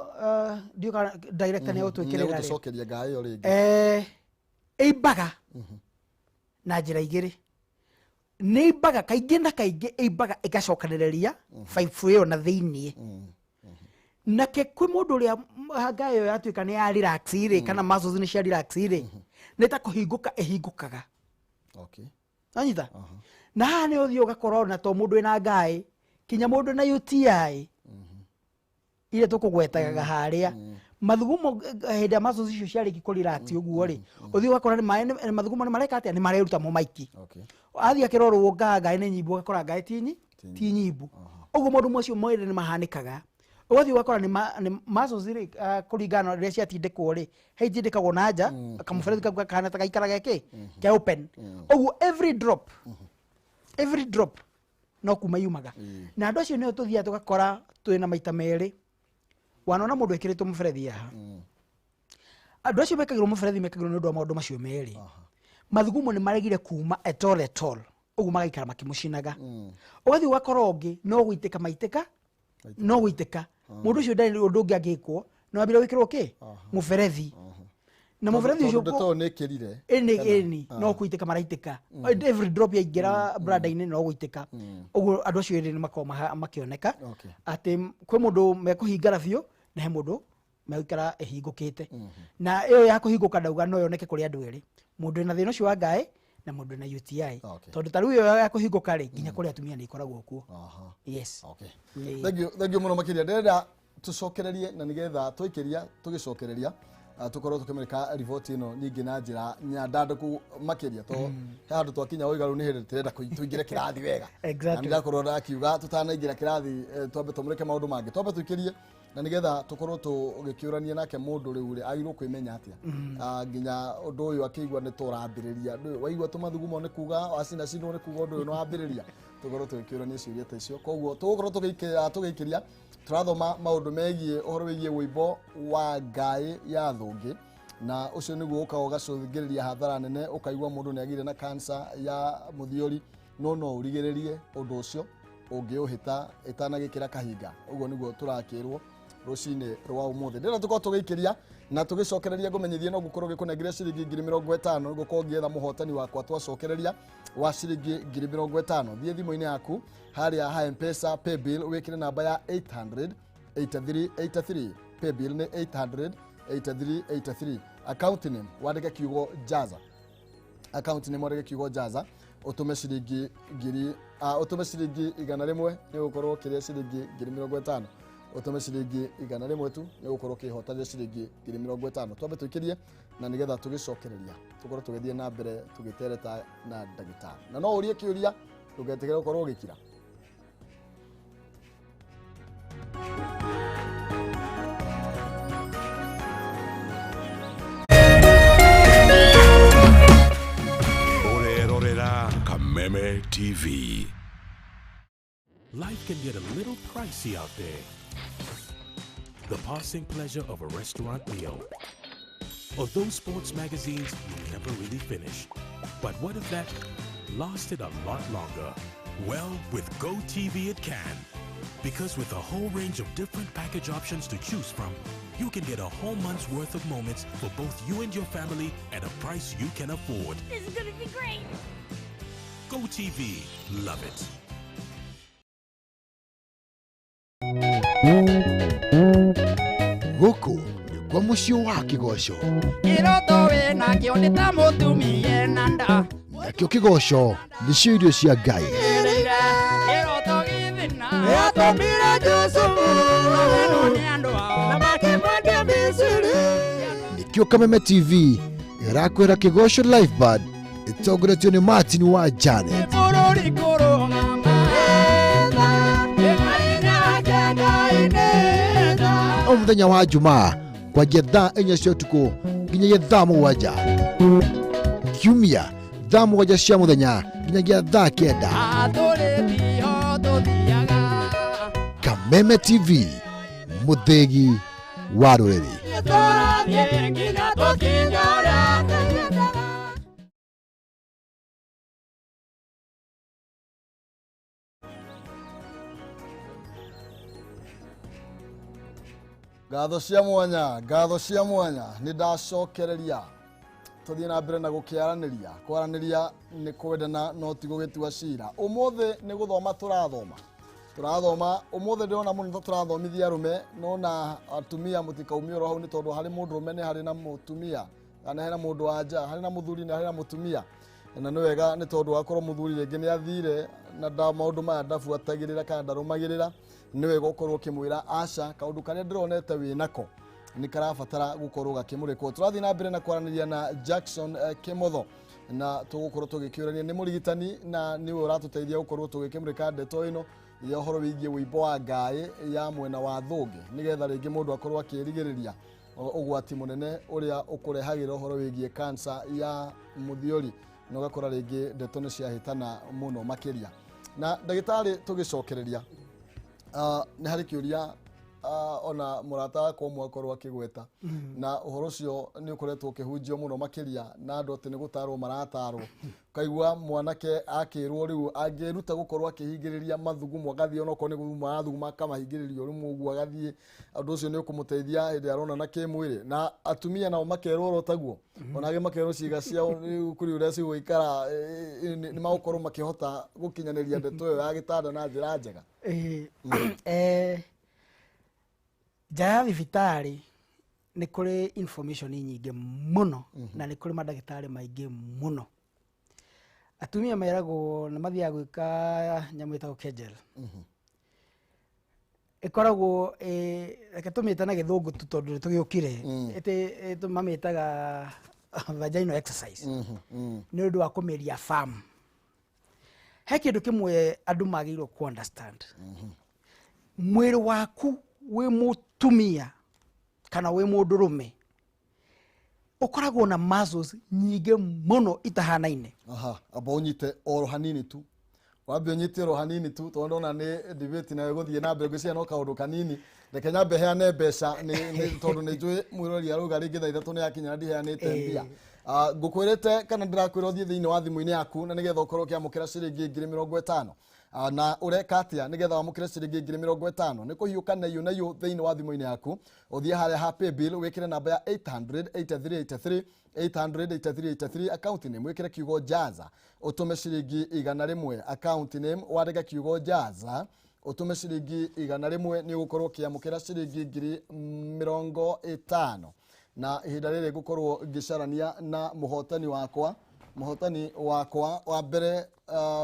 ndiũka director nĩ ũtwĩkĩrĩra rĩ ngaĩ ĩyo rĩngĩ ĩimbaga na njĩra igĩrĩ nĩ imbaga kaingĩ na kaingĩ ĩimbaga ĩgacokanĩrĩria baibũ ĩyo na thĩiniĩ nake kwĩ mũndũ ũrĩa ngaĩ ĩyo yatuĩka nĩ ya relax rĩ kana muscles nĩ cia relax rĩ nĩ ta kũhingũka ĩhingũkaga anyita na haha nĩ ũthiĩ ũgakorwo na to mũndũ wĩna ngaĩ kinya mundu na UTI ile tukugwetaga haria mathugumo henda maso icio ciari gikuriract uguo ri uthi wakora ni mathugumo ni mareka atia ni mareruta mo maiki athia kirorwo nganga ni nyimbo gakora ngai ti nyimbo uguo mundu mwacio mwire ni mahanikaga uthi wakora ni maso zire kuringana ria ciatindikwo ri heitindikagwo na nja kamuberethi kana tagaikara geke ke open uguo every drop no kuma yumaga na andu acio nio tuthia tugakora twina maita meri wanona mundu ekiritwo muberethi haha andu acio mekagirwo muberethi mekagirwo ni undu wa maundu macio meri mathugumo ni maregire kuma at all uguo magaikara makimucinaga ugathi wakora ungi no guitika maitika no guitika mundu ucio ndari undu ungi angikwo no abira wikirwo ki muberethi na muberethi ucio to nekirire eni no kuitika maraitika every drop yaingira brada-ini no guitika uguo andu acio ni makoma makioneka ati kwi mundu mekuhingara biu na he mundu meikara ehingukite na iyo ya kuhinguka ndauga no yoneke kuri andu eri mundu ena thina ucio wa ngae na mundu na UTI tondu taru iyo ya kuhinguka ri nginya kuri atumia ni ikoragwo kuo yes thank you muno makiria ndenda tucokererie na nigetha twikiria tugicokereria tukorwo tukimereka report ino nyingi na njira nyandanduku makiria to handu twakinya uigaru ni hindi tirenda tuingire kirathi wega na ndakorwo ndakiuga tutanaingira kirathi twambe tumureke maundu mangi twambe twikirie na nigetha tukorwo tugikiurania nake mundu riu ri agirwo kwimenya atia nginya undu uyu akigwa ni turambiriria waigwa tumathugumo ni kuga asina sino ni kuga undu uyu no ambiriria tukorwo tugikiurania ciuria ta icio koguo tukorwo tugikiria turathoma maundu megie uhoro wigie wimbo wa ngai ya thungi na ucio niguo ukaga ugacũthĩrĩria hathara nene ukaigwa mundu ni agire na cancer ya muthiori no urigiririe undu ucio ungiuhita itanagikira kahinga uguo niguo turakirwo rucine rwa umuthi ndira tukorwo tugikiria na tugicokereria ngumenyithie no gukorwo gikunengeria ciringi 50,000 gukorwo ngietha muhotani wakwa twacokereria wa ciringi 50,000 thie thimu-ini yaku haria ha M-Pesa paybill wikire namba ya 800-8383 paybill ni 800-8383 account name wandike kiugo jaza utume ciringi igana rimwe ni gukorwo kiria ciringi 50,000 utume ciringi igana rimwe tu ni gukorwo kihotania ciringi 50,000 twambe twikirie na nigetha tugicokereria tukorwo tugithie na mbere tugitereta na ndagitari na no urie kiuria tugetegera gukorwo ugikira Kameme TV. Life can get a little pricey out there. The passing pleasure of a restaurant meal, or those sports magazines you never really finish. But what if that lasted a lot longer? Well, with GoTV it can. Because with a whole range of different package options to choose from, you can get a whole month's worth of moments for both you and your family at a price you can afford. This is gonna be great. GoTV, love it. Gũkũ nĩ kwa mũciĩ wa Kĩgoco. Kĩroto wĩna kĩo nĩ ta mũtumia ena nda. Nakĩo Kĩgoco nĩcio irio cia Ngai. Kĩroto gĩthina gĩatũmire Jusufu agenwo nĩ andũ ao na makĩmwendia Misiri. Nĩkĩo Kameme TV ĩrakwĩra Kĩgoco live band ĩtongoretio nĩ Martin wa Janet. Bũrũri kũrũgama O mũthenya wa Jumaa kwanjia thaa 4 cia ũtukũ nginyagia thaa 7. Kiumia thaa 7 cia mũthenya nginyagia thaa 9. Kameme TV, mũthĩgi wa rũrĩrĩ. Gatho cia mwanya ni ndacokereria tuthie na mbere na gukiaraniria kwaraniria ni kwendana no ti gugitua cira umuthi ni guthoma turathoma umuthi ndirona muno turathomithia rume no na atumia mutikaumia ro hau ni tondu hari mundu rume ni hari na mutumia kana hena mundu anja hari na muthuri na hari na mutumia na nĩ wega nĩ tondũ wakorwo mũthuri rĩngĩ nĩ athire na maũndũ maya ndabuatagĩrĩra kana ndarũmagĩrĩra nĩ wega ũkorwo ũkĩmwĩra aca kaũndũ karĩa ndĩronete wĩ nako nĩ karabatara gũkorwo gakĩmũrĩkwo. Tũrathiĩ na mbere na kwaranĩria na Jackson Kimotho na tũgũkorwo tũgĩkĩũrania nĩ mũrigitani na nĩwe ũratũteithia gũkorwo tũgĩkĩmũrĩka ndeto ĩno ya ũhoro wĩgiĩ wĩimbo wa ngaĩ ya mwena wa thũngĩ nĩgetha rĩngĩ mũndũ akorwo akĩrigĩrĩria ũgwati mũnene ũrĩa ũkũrehagĩra ũhoro wĩgiĩ kansa ya mũthiori na ũgakora rĩngĩ ndeto nĩ ciahĩtana mũno makĩria. Na ndagĩtarĩ tũgĩcokereria nĩ harĩ kĩũria ona mũrata wakwa ũmwe akorwo akĩgweta na ũhoro ũcio nĩ ũkoretwo ũkĩhunjio mũno makĩria na andũ atĩ nĩ gũtarwo maratarwo kaigua mwanake akĩrwo rĩu angĩruta gũkorwo akĩhingĩrĩria mathugumo agathiĩ onokorwo nĩ gũthuma athuguma akamahingĩrĩria rĩmwe ũguo agathiĩ ũndũ ũcio nĩ ũkũmũteithia hĩndĩ arona na kĩmwĩrĩ na atumia nao makerwo oro taguo onage makerwo ciĩga ciao kũrĩ ũrĩa cigũikara nĩ magũkorwo makĩhota gũkinyanĩria ndeto ĩyo ya gĩtanda na njĩra njega. Nja ya thibitarĩ nĩ kũrĩ information nyingĩ mũno na nĩ kũrĩ mandagĩtarĩ maingĩ mũno. Atumia meragwo nĩ mathiaga gwĩka nyamũ ĩtagwo kegel. Ĩkoragwo reke tũmĩte na gĩthũngũ tu tondũ tũgĩũkire mamĩtaga vaginal exercise nĩ ũndũ wa kũmeria farm. He kĩndũ kĩmwe andũ magĩrĩirwo ku understand. Mwĩrĩ waku wĩ mũtumia kana wĩ mũndũrũme ũkoragwo na muscles nyingĩ mũno itahanaine. Amba ũnyite oro hanini tu wambe ũnyite oro hanini tu tondũ ona nĩ debate nayo gũthiĩ na mbere ngwĩciria no kaũndũ kanini reke nyambe heane mbeca tondũ nĩ njũĩ mwĩrori arauga rĩngĩ thaa ithatũ nĩ yakinya na ndiheanĩte mbia. Ngũkwĩrĩte kana ndĩrakwĩra ũthiĩ thĩinĩ wa thimũ-inĩ yaku na nĩgetha ũkorwo ũkĩamũkĩra ciringi 50,000 na ũreka atĩa nĩgetha wamũkĩre ciringi 50,000 nĩ kũhiũka na iyo thĩinĩ wa thimũ-inĩ yaku ũthiĩ harĩa ha paybill wĩkĩre namba ya 800-8383 800-8383 account name wĩkĩre kiugo jaza ũtũme ciringi 100 account name wandĩke kiugo jaza ũtũme ciringi 100 nĩ ũgũkorwo ũkĩamũkĩra ciringi 50,000 na ihinda rĩrĩ ngũkorwo ngĩcarania na mũhotani wakwa wa mbere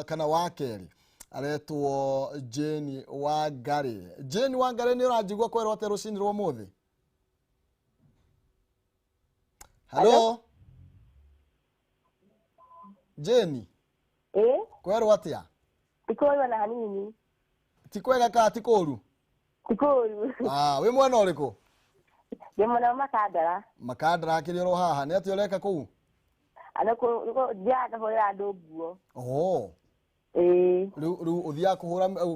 kana wa kerĩ aretwo Jane Wangari. Jane Wangari nĩ ũranjigua kwerwo atĩ rũcinĩ rwa ũmũthĩ? Hello Jane kwerwo atĩa? Tikũũru na hanini. Tikwega ka tikũũru? Tikũũru. Wĩ mwena ũrĩkũ? Ndĩ mwena wa Makandara. Makandara kĩrĩ oro haha nĩ atĩ ũreka kũu? Ndiaga kũhũrĩra andũ nguo. Rĩu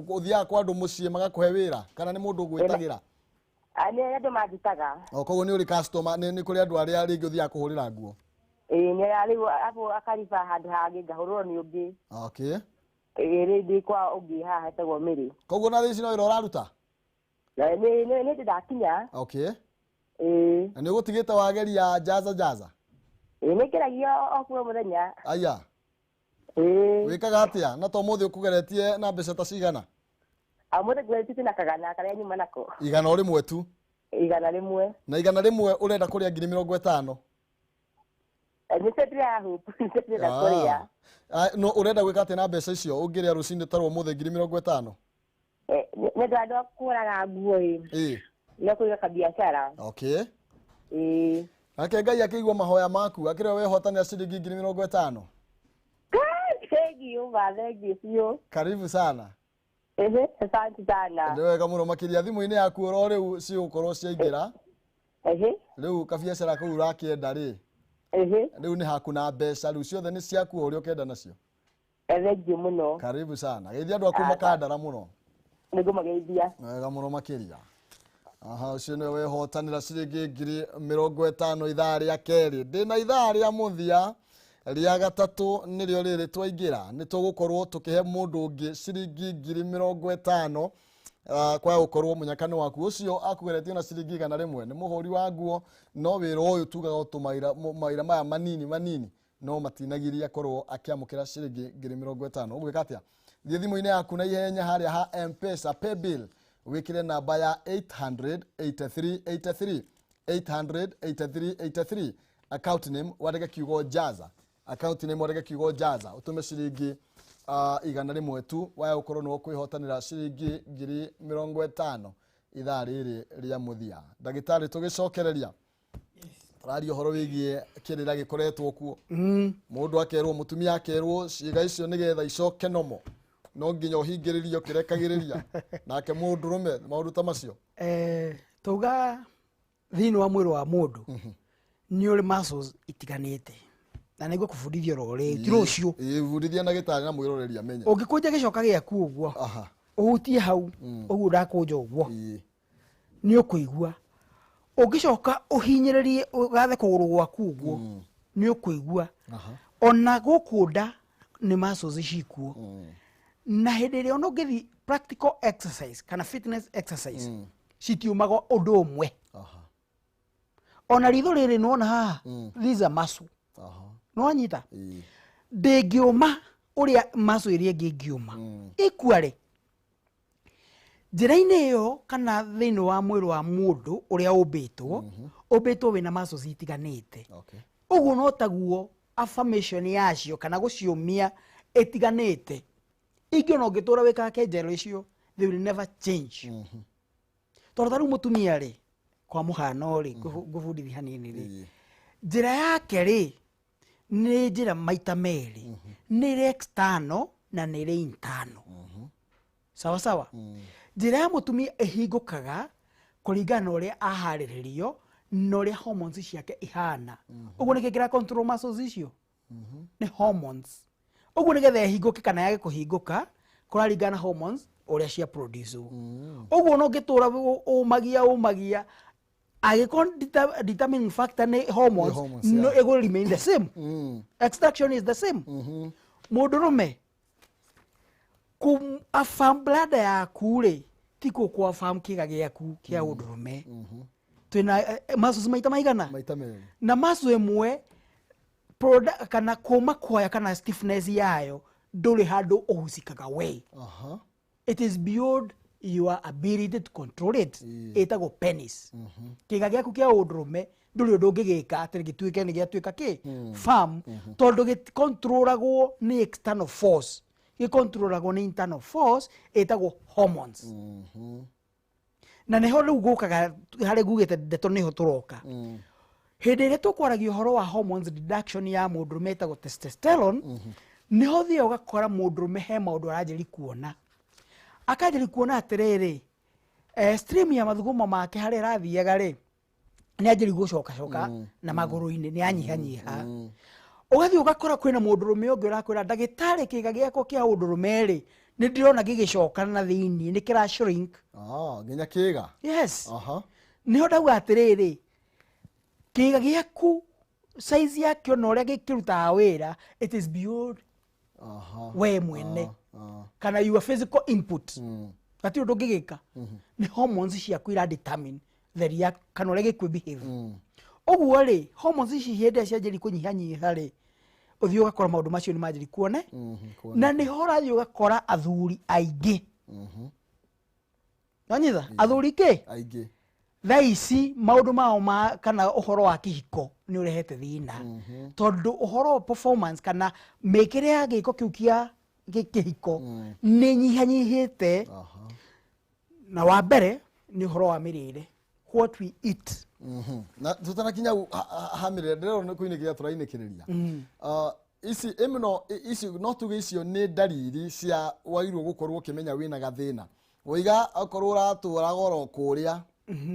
ũthiaga kwa andũ mũciĩ magakũhe wĩra kana nĩ mũndũ ũgwĩtagĩra? Nĩ andũ manjĩtaga. Koguo nĩ ũrĩ customer nĩ kũrĩ andũ arĩa rĩngĩ ũthiaga kũhũrĩra nguo? Rĩu akariba handũ hangĩ ngahũrĩrwo nĩ ũngĩ. Rĩngĩ kwa ũngĩ haha hetagwo Mĩrĩ. Koguo na thaici no wĩra ũraruta? Nĩ ndakinya. Na nĩ ũgũtigĩte wageria jaza? Nĩngeragia o kuo mũthenya. Aya wĩkaga atĩa na to mũthĩ ũkũgeretie na mbeca ta cigana? Mũthĩ ngũgeretie na kagana karĩa nyuma nako. 100 tu? 100. Na 100 ũrenda kũrĩa 50,000? Nĩ setria hope setria kũrĩa. No ũrenda gwĩka atĩ na mbeca icio ũngĩrĩa rũcinĩ tarwo mũthĩ 50,000? Nĩ ndandwa kũraga nguo nĩ kũiga kabiacara. Nake Ngai akĩigua mahoya maku akĩrĩo wehotanĩra ciringi 50,000? Thank you. Karibu sana. Asante sana. Nĩ wega mũno makĩria thimũ-inĩ yaku oro rĩu cigũkorwo ciaingĩra. Rĩu kabiacara kũu ũrakĩenda rĩ rĩu nĩ haku na mbeca rĩu ciothe nĩ ciaku ũrĩa ũkenda nacio? Thank you mũno. Karibu sana. Geithia andũ aku Makandara mũno. Nĩngũmageithia. Wega mũno makĩria. Ũcio nĩwe wehotanĩra ciringi 50,000 ithaa rĩa kerĩ. Ndĩna ithaa rĩa mũthia rĩa gatatũ nĩrĩo rĩrĩ twaingĩra nĩ tũgũkorwo tũkĩhe mũndũ ũngĩ ciringi 50,000 kwa gũkorwo mũnyakano waku ũcio akũgeretio na ciringi 100 nĩ mũhũri wa nguo no wĩra ũyũ tugaga ũtũmaira maya manini no matinagiria korwo akĩamũkĩra ciringi 50,000. Ũgwĩka atĩa? Thiĩ thimũ-inĩ yaku na ihenya harĩa ha M-Pesa paybill wĩkĩre namba ya 800-8383 800-8383 account name wandĩke kiugo jaza account nä mwarege kiugo jaza å tå me ciringi igana rĩmwe tu waya ũkorwo nĩ kwĩhotanĩra ciringi 50,000 ithaa rĩrĩ rĩa mũthia. Ndagĩtarĩ tũgĩcokereria tũraria ũhoro wĩgiĩ kĩrĩra gĩkoretwo kuo mũndũ akerwo mũtumia akerwo ciĩga icio nĩgetha icoke nomo no nginya ũhingĩrĩrio kĩrekagĩrĩria nake mũndũrũme maũndũ ta macio. Tauga thĩinĩ wa mwĩrĩ wa mũndũ nĩ ũrĩ muscles itiganĩte na nĩguo kũbundithio rore ti rũciũ bundithia na gĩtarĩ na mwĩroreri amenye. Ũngĩkũnja gĩcoka gĩaku ũguo ũhutie hau ũguo ndakũnja ũguo nĩ ũkũigua. Ũngĩcoka ũhinyĩrĩrie ũgathe kũgũrũ gwaku ũguo nĩ ũkũigua. Ona gũkũ nda nĩ muscles cikuo na hĩndĩ ĩrĩa ona ũngĩthiĩ practical exercise kana fitness exercise citiumaga ũndũ ũmwe. Ona ritho rĩrĩ nĩwona haha these are muscle no anyita ndĩngĩũma ũrĩa muscle ĩrĩa ĩngĩ ĩngĩũma equally. Njĩra-inĩ ĩyo kana thĩinĩ wa mwĩrĩ wa mũndũ ũrĩa ũmbĩtwo wĩna muscles itiganĩte. Ũguo no taguo affirmation yacio kana gũciũmia ĩtiganĩte. Ingĩ ona ũngĩtũra wĩkaga kenjero icio they will never change. Tondũ ta rĩu mũtumia rĩ kwa mũhano rĩ ngũbundithia hanini rĩ njĩra yake rĩ nĩ njĩra maita merĩ nĩ ĩrĩ external na nĩ ĩrĩ internal. Sawa sawa. Njĩra ya mũtumia ĩhingũkaga kũringana na ũrĩa aharĩrĩrio na ũrĩa hormones ciake ihana. Ũguo nĩkĩo kĩra control muscles icio nĩ hormones. Ũguo nĩgetha ĩhingũke kana yage kũhingũka kũraringana na hormones ũrĩa cia produce. Ũguo no ngĩtũra ũmagia agĩkorwo determining factor nĩ hormones no it will remain the same. Extraction is the same. Mũndũrũme affirm bladder yaku rĩ tiko kwa affirm kĩga gĩaku kĩa ũndũrũme. Twĩna muscles maita maigana na muscle ĩmwe kana kũma kwayo kana stiffness yayo ndũrĩ handũ ũhucikaga we. It is beyond your ability to control it. Ĩtagwo penis. Kĩga gĩaku kĩa ũndũrũme ndũrĩ ũndũ ũngĩgĩka atĩ gĩtuĩke nĩ gĩatuĩka firm tondũ gĩcontrolagwo nĩ external force. Gĩcontrolagwo nĩ internal force ĩtagwo hormones. Na nĩho rĩu gũkaga harĩ gugĩte ndeto nĩho tũroka. Hĩndĩ ĩrĩa tũkwaragia ũhoro wa hormones reduction ya mũndũrũme ĩtagwo testosterone nĩho thiaga ũgakora mũndũrũme he maũndũ aranjĩri kuona. Akanjĩri kuona atĩrĩrĩ stream ya mathugumo make harĩa ĩrathiaga rĩ nĩ anjĩri gũcoka na magũrũ-inĩ nĩ anyihanyiha. Ũgathiĩ ũgakora kwĩna mũndũrũme ũngĩ ũrakwĩra ndagĩtarĩ kĩga gĩakwa kĩa ũndũrũme rĩ nĩ ndĩrona gĩgĩcoka na thĩinĩ nĩ kĩra shrink. Nginya kĩga. Yes. Nĩho ndauga atĩrĩrĩ kĩga gĩaku size yakĩo na ũrĩa gĩkĩrutaga wĩra it is beyond we mwene kana your physical input. Gati ũndũ ũngĩgĩka nĩ hormones ciaku ira determine the react kana ũrĩa gĩkũ behave. Ũguo rĩ hormones ici hĩndĩ ĩrĩa cianjĩri kũnyihanyiha rĩ ũthiĩ ũgakora maũndũ macio nĩ manjĩri kuone na nĩho ũrathiĩ ũgakora athuri aingĩ. Nonyitha athuri aingĩ thaa ici maũndũ mao kana ũhoro wa kĩhiko nĩ ũrehete thĩna tondũ ũhoro wa performance kana mĩkĩre ya gĩko kĩu kĩa kĩhiko nĩ nyihanyihĩte. Na wa mbere nĩ ũhoro wa mĩrĩre what we eat. Na tutanakinya hamĩrĩre ndĩrona nĩ kũinĩkĩra tũrainĩkĩrĩria ici ĩmno ici no tuge icio nĩ ndariri cia wagĩrĩirwo gũkorwo ũkĩmenya wĩna gathĩna. Ũiga akorwo ũratũra goro kũrĩa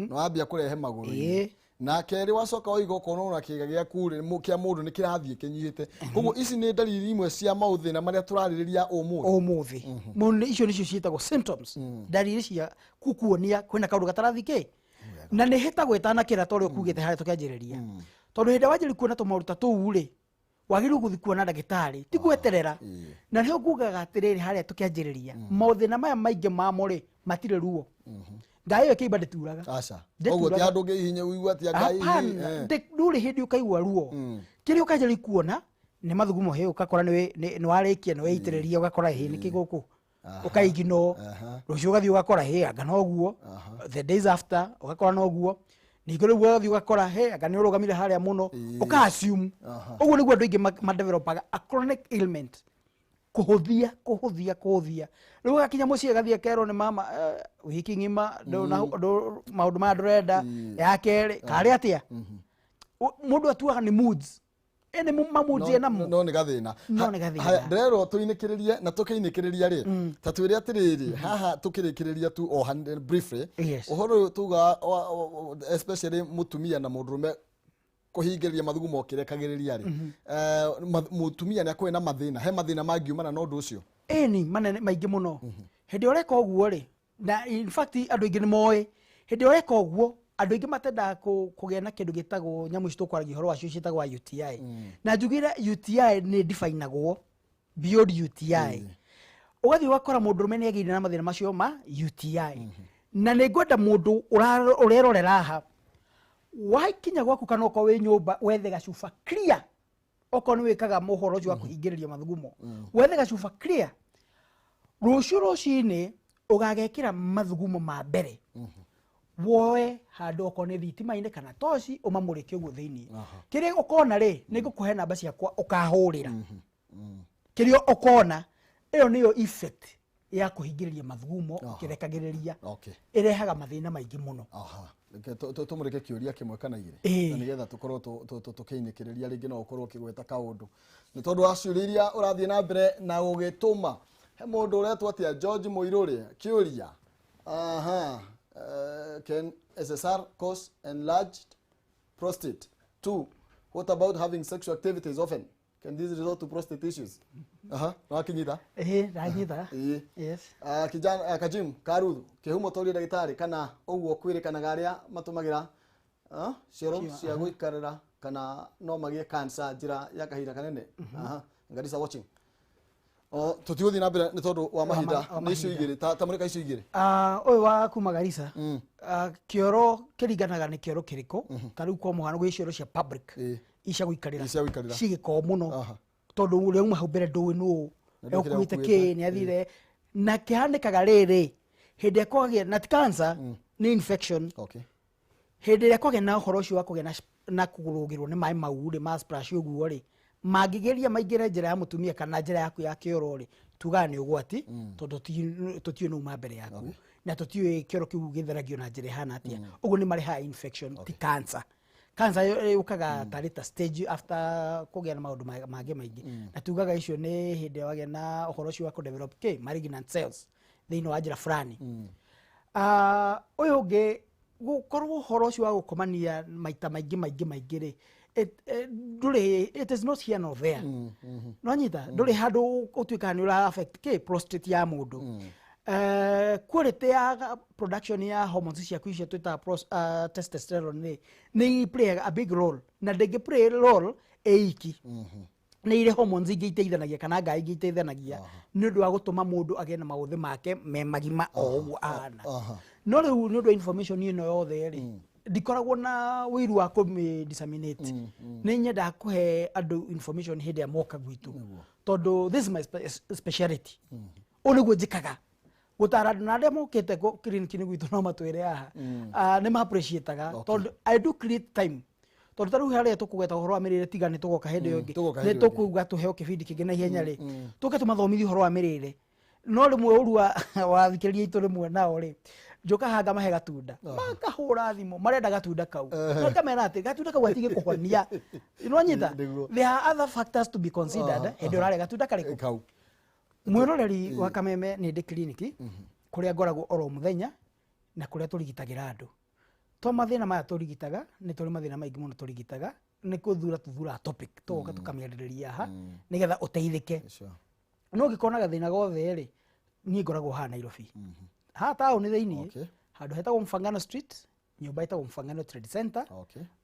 no wambia kũrehe magũrũ-inĩ na kerĩ wacoka ũiga ũkorwo na kĩga gĩaku kĩa mũndũ nĩ kĩrathiĩ kĩnyihĩte. Koguo ici nĩ ndariri imwe cia maũthĩna marĩa tũrarĩrĩria ũmũthĩ. Mũno icio nĩcio ciĩtagwo symptoms. Ndariri cia kukuonia kwĩna kaũndũ gatarathi na nĩ hĩtagwo ĩtanakĩra tondũ ũkugĩte harĩa tũkĩanjĩrĩria. Tondũ hĩndĩ wanjĩri kuona tũmaũndũ ta tũu rĩ wagĩrĩirwo gũthiĩ kuona ndagĩtarĩ ti gweterera. Na nĩho ngugaga atĩrĩrĩ harĩa tũkĩanjĩrĩria maũthĩna maya maingĩ mamo rĩ matirĩ ruo. Ngai ĩyo kĩimba ndĩturaga. Ũguo ti andũ ngĩhinya uigua ti Ngai. Ndũrĩ hĩndĩ ũkaigua ruo. Kĩrĩa ũkanjĩri kuona nĩ mathugumo he ũgakora nĩ warĩkia nĩ weitĩrĩria ũgakora he nĩ kĩgũkũ ũkaigino rũciũ ũgathiĩ ũgakora he anga noguo the days after ũgakora noguo ningo rä u wathi ugakora he anga nä å rå gamire harä a må no å ka assume å guo nä guo andå aingä madevelopaga a chronic ailment kå hå thia rä u gakinya må ciä gathiä kerwo nä mama wiki ng'ima maå ndå maya ndå renda ya kerä karä atä a må ndå atuaga nä moods ene mamujie namo no nä gathina ndirerwo tuinikirerie na tukiinikireria ri ta twire atiriri haha tukirikireria tu o briefly uhoro tuga especially mutumia na mundurume kuhingiria mathugumo kirekagiriria ri mutumia ni akwena mathina he mathina mangiumana no ndu ucio ni manene maingi muno hindi ureka uguo ri na in fact andu ingi ni moe hindi ureka uguo andå aingä matenda kågä na kä ndå gä tagwo nyamå ici tå kwaragia horo wacio ciätagwo UTI na njugä re UTI nä ndibainagwo beyond UTI å gathiä å gakora må ndå rå me nä agä na mathä na macio ma UTI na nä ngwenda må ndå å rerorera ha wakinya gwaku kana okorwo wä nyå mba wethe gacuba clear okorwo nä wä kaga må horo å cio wa kå hingä rä ria mathugumo wethe gacuba clear rå cio rå cinä å gagekä ra mathugumo ma mbere woe handå okorwo nä thitima-inä kana toci å mamå rä ke å guo thä inä kä rä a å kona rä nä ngå kå he namba ciakwa å kahå rä ra kä rä a å kona ä yo nä yo effect ya kå hingä rä ria mathugumo kä rekagä rä ria ä rehaga mathä na maingä må no tå må rä ke kä å ria kä mwe kana igä na nä getha tå korwo tå kä inä kä rä ria rä ngä no å korwo å kä gweta kaå ndå nä tondå wa ciå ria iria å rathiä na mbere na gå gä tå ma he må ndå å retwo atä a George Muirå rä kä å ria can SSR cause enlarged prostate? 2. What about having sexual activities often? Can this result to prostate issues? Wakinyita? Ranyita. Yes. Kijana Kajim Karuthu kihumo tori ndagitari kana uguo kwirikana garia matumagira cioro cia guikarira kana no magie cancer njira ya kahinda kanene. Ngarisa watching. Tutiuthi na mbere ni tondu wa mahinda ni icio igiri ta murika icio igiri uyu wa kuma Garissa kioro kiringanaga ni kioro kiriko ta riu kwa muhano gwi cioro cia public icia guikarira cigiko muno tondu uri uma hau mbere ndu nu ekuite ki ni athire na kihandikaga riri hindi ekwagia na cancer ni infection hindi ekwagia na horo cio wakugia na kugurugirwo ni mai mau ri ma splash uguo ri mangigeria maingire njira ya mutumia kana njira yaku ya kioro ri tuga ni ugwati tondu tutiyo no mbere yaku na tutiyo kioro kiu githeragio na njira hana atia uguo ni mari high infection ti cancer ukaga tarita stage after kugia na maundu mangĩ maingĩ na tugaga icio ni hindi wage na uhoro cio wa ku develop malignant cells thĩinĩ wa njira fulani uyu ungi gukorwo uhoro ucio wa gukomania maita maingĩ ri it is not here nor there no nyita nduri handu utuika ni ura affect prostate ya mundu quality ya production ya hormones cia kuisha twita testosterone ni play a big role na ndege play role eiki ni ile hormones ingĩ iteithanagia kana ngai ingĩ iteithanagia ni undu wa gutuma mundu agene maũthĩ make me magima o ũguo ana no rĩu ni undu information ino yothe ri ndikoragwo na wiru wa kumi disseminate ni nyenda kuhe andu information hindi ya moka gwitu tondu this is my speciality oniguo njikaga gutara na ndia mokete clinic ni gwitu no matwire aha ni ma appreciateaga tondu I do create time tondu taru haria tukugeta horo wa mirire tiga ni tugoka hindi yongi ni tukuga tuheo kibindi kingi na ihenya ri tuke tumathomithi horo wa mirire no rimwe uru wa thikiriria itu rimwe nao ri njoka hanga mahe gatunda makahura thimo marenda gatunda kau kamera ati gatunda kau atige kuhonia inonyita there are other factors to be considered hindi urare gatunda kariko kau mwiroreri wa Kameme ni ndi clinic kuria ngoragwo oro muthenya na kuria turigitagira andu to mathina maya turigitaga ni turi mathina maingi muno turigitaga ni tuthura topic tugoka tukamiaririria ha nigetha uteithike no gikona gathina gothe ri ni ngoragwo ha Nairobi ha tauni thiini handu hetagwo Mfangano Street nyumba hetagwo Mfangano Trade Center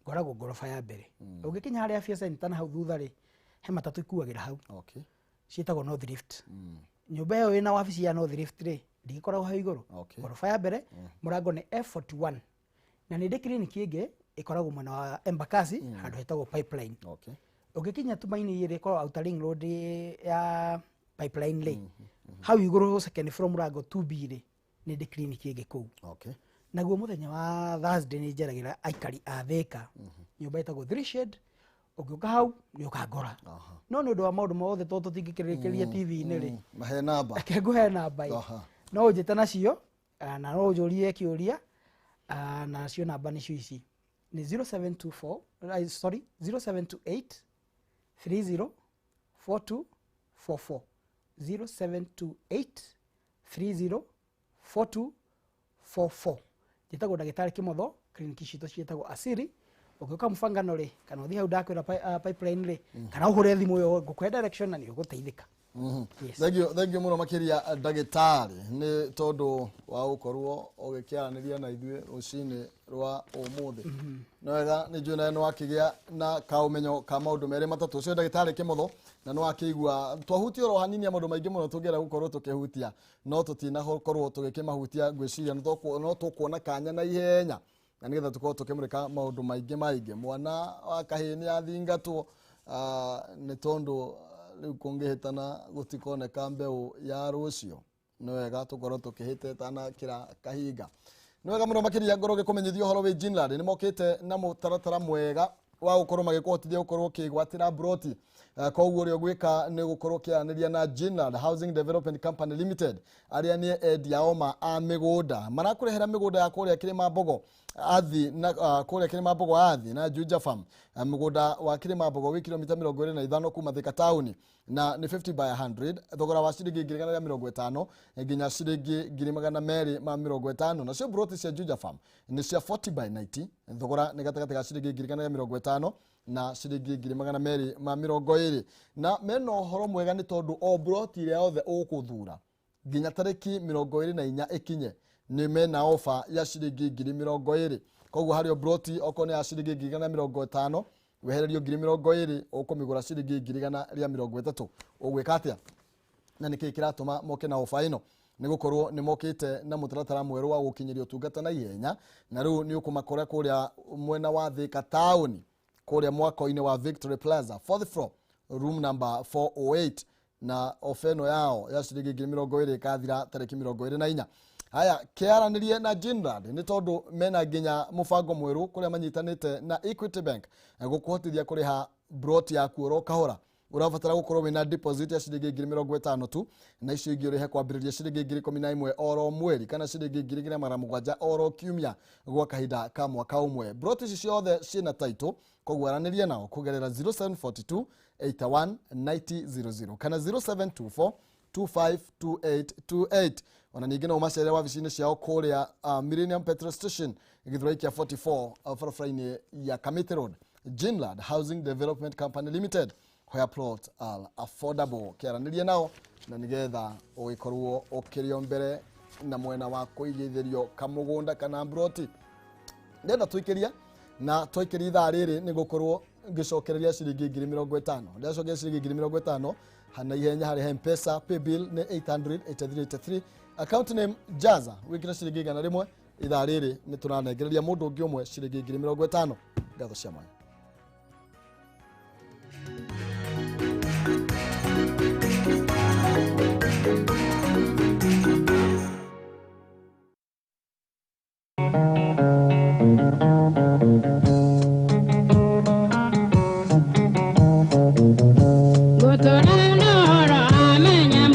ngoragwo ngorofa ya mbere ungikinya haria afya center na hau thutha ri he matatu ikuagira hau cietagwo North Rift nyumba iyo ina wabici ya North Rift ri ndigikoragwo hau iguru ngorofa ya mbere murango ni F41 na ni ndi clinic ingi ikoragwo mwena wa Embakasi handu hetagwo Pipeline ungikinya tumaini iri korwo Outer Ring Road ya Pipeline ri hau iguru second from murango 2B ri ni ndi clinic ingi kuu naguo muthenya wa Thursday ni njeragira aikari a Thika nyumba itagwo Three Shade ukiuka hau ni ukangora no ni undu wa maundu mothe to tutingikirikiria TV-ini ri mahe namba akenguhe namba no njite nacio na no njurie kiuria na cio namba ni cio ici ni 0724 sorry 0728 30 4244 0728 30 4244 njitagwo Dr Kimotho kliniki cito cietagwo Asiri ukiuka mfangano ri kana uthi hau ndakwira pipeline ri kana uhure thimu yo ngukwe direction na ni uguteithika. Thank you muno makiria ndagitari ni tondu wa ukorwo ugikiaraniria na ithue rucini rwa umuthi no wega ni njuna no akigia na kaumenyo ka maundu mere matatu cio ndagitari Kimotho na no akigua twahutia ro hanini maundu maingi muno tungera gukorwo tukihutia no tutina korwo tugikimahutia ngwiciria no tukuona kanya na ihenya na nigetha tukorwo tukimurika maundu maingi mwana wa kahini athingatwo ni tondu riu kungihitana gutikoneka mbeu ya rucio no wega tukorwo tukihiteta na kira kahinga no wega muno makiria ngoro gikumenyithio horo wi Jinland ni mokite na mutaratara mwega wa gukorwo magikuhotithia gukorwo kigwatira broti koguo rio gwika ni gukorwo kianiria na Jinland Housing Development Company Limited aria ni endia oma a migunda marakurehera migunda ya kuria kirima mbogo athi na kuria kirima mbogo athi na Juja Farm migunda wa kirima mbogo wi kilomita 25 kuma Thika town na ni 50 by 100 thogora wa ciringi 50 nginya ciringi 250 na cio broti cia Juja Farm ni cia 40 by 90 thogora ni gatagati ga ciringi 50 na ciringi 220 na meno horo mwega ni tondu o broti ile yothe ukuthura nginya tariki 24 ikinye ni mena offer ya ciringi 20 koguo hario broti okone ya ciringi 250 wehererio 20 ukumigura ciringi 130 ugwika atia na niki kiratuma moke na offer ino ni gukorwo ni mokite na mutaratara mweru wa gukinyiria utungata na ihenya na riu ni ukumakora kuria mwena wa Thika town kuria mwako-ini wa Victory Plaza 4th floor room number 408 na ofeno yao ya ciringi 20 kathira tariki 24 haya kiaranirie na Jinland ni tondu mena nginya mubango mweru kuria manyitanite na Equity Bank gukuhotithia kuriha broti ya kuoro kahora urabatara gukorwo wina deposit ya ciringi 50 tu na icio ingi urihe kwambiriria ciringi 11 oro mweri kana ciringi 700 oro kiumia gwa kahinda ka mwaka umwe broti ici ciothe cina title koguo aranirie nao kugerera 0742 81 9000 kana 0724 252828 ona ningi no macere wa vicini ciao kuria Millennium Petrol Station Githurai kia 44 farafraini ya Kamete Road Jinland Housing Development Company Limited where plot are affordable kiaranirie nao na nigetha ugikorwo ukirio mbere na mwena wa kuigithirio kamugunda kana broti ndenda twikiria na twikiria ithaa riri ni gukorwo ngicokereria ciringi 50 ndacokeria ciringi 50 hana ihenya hari M-Pesa paybill ni 800 account name Jaza wikira ciringi 100 ithaa riri ni turanengereria mundu ungi umwe ciringi 50 ngatho cia mwana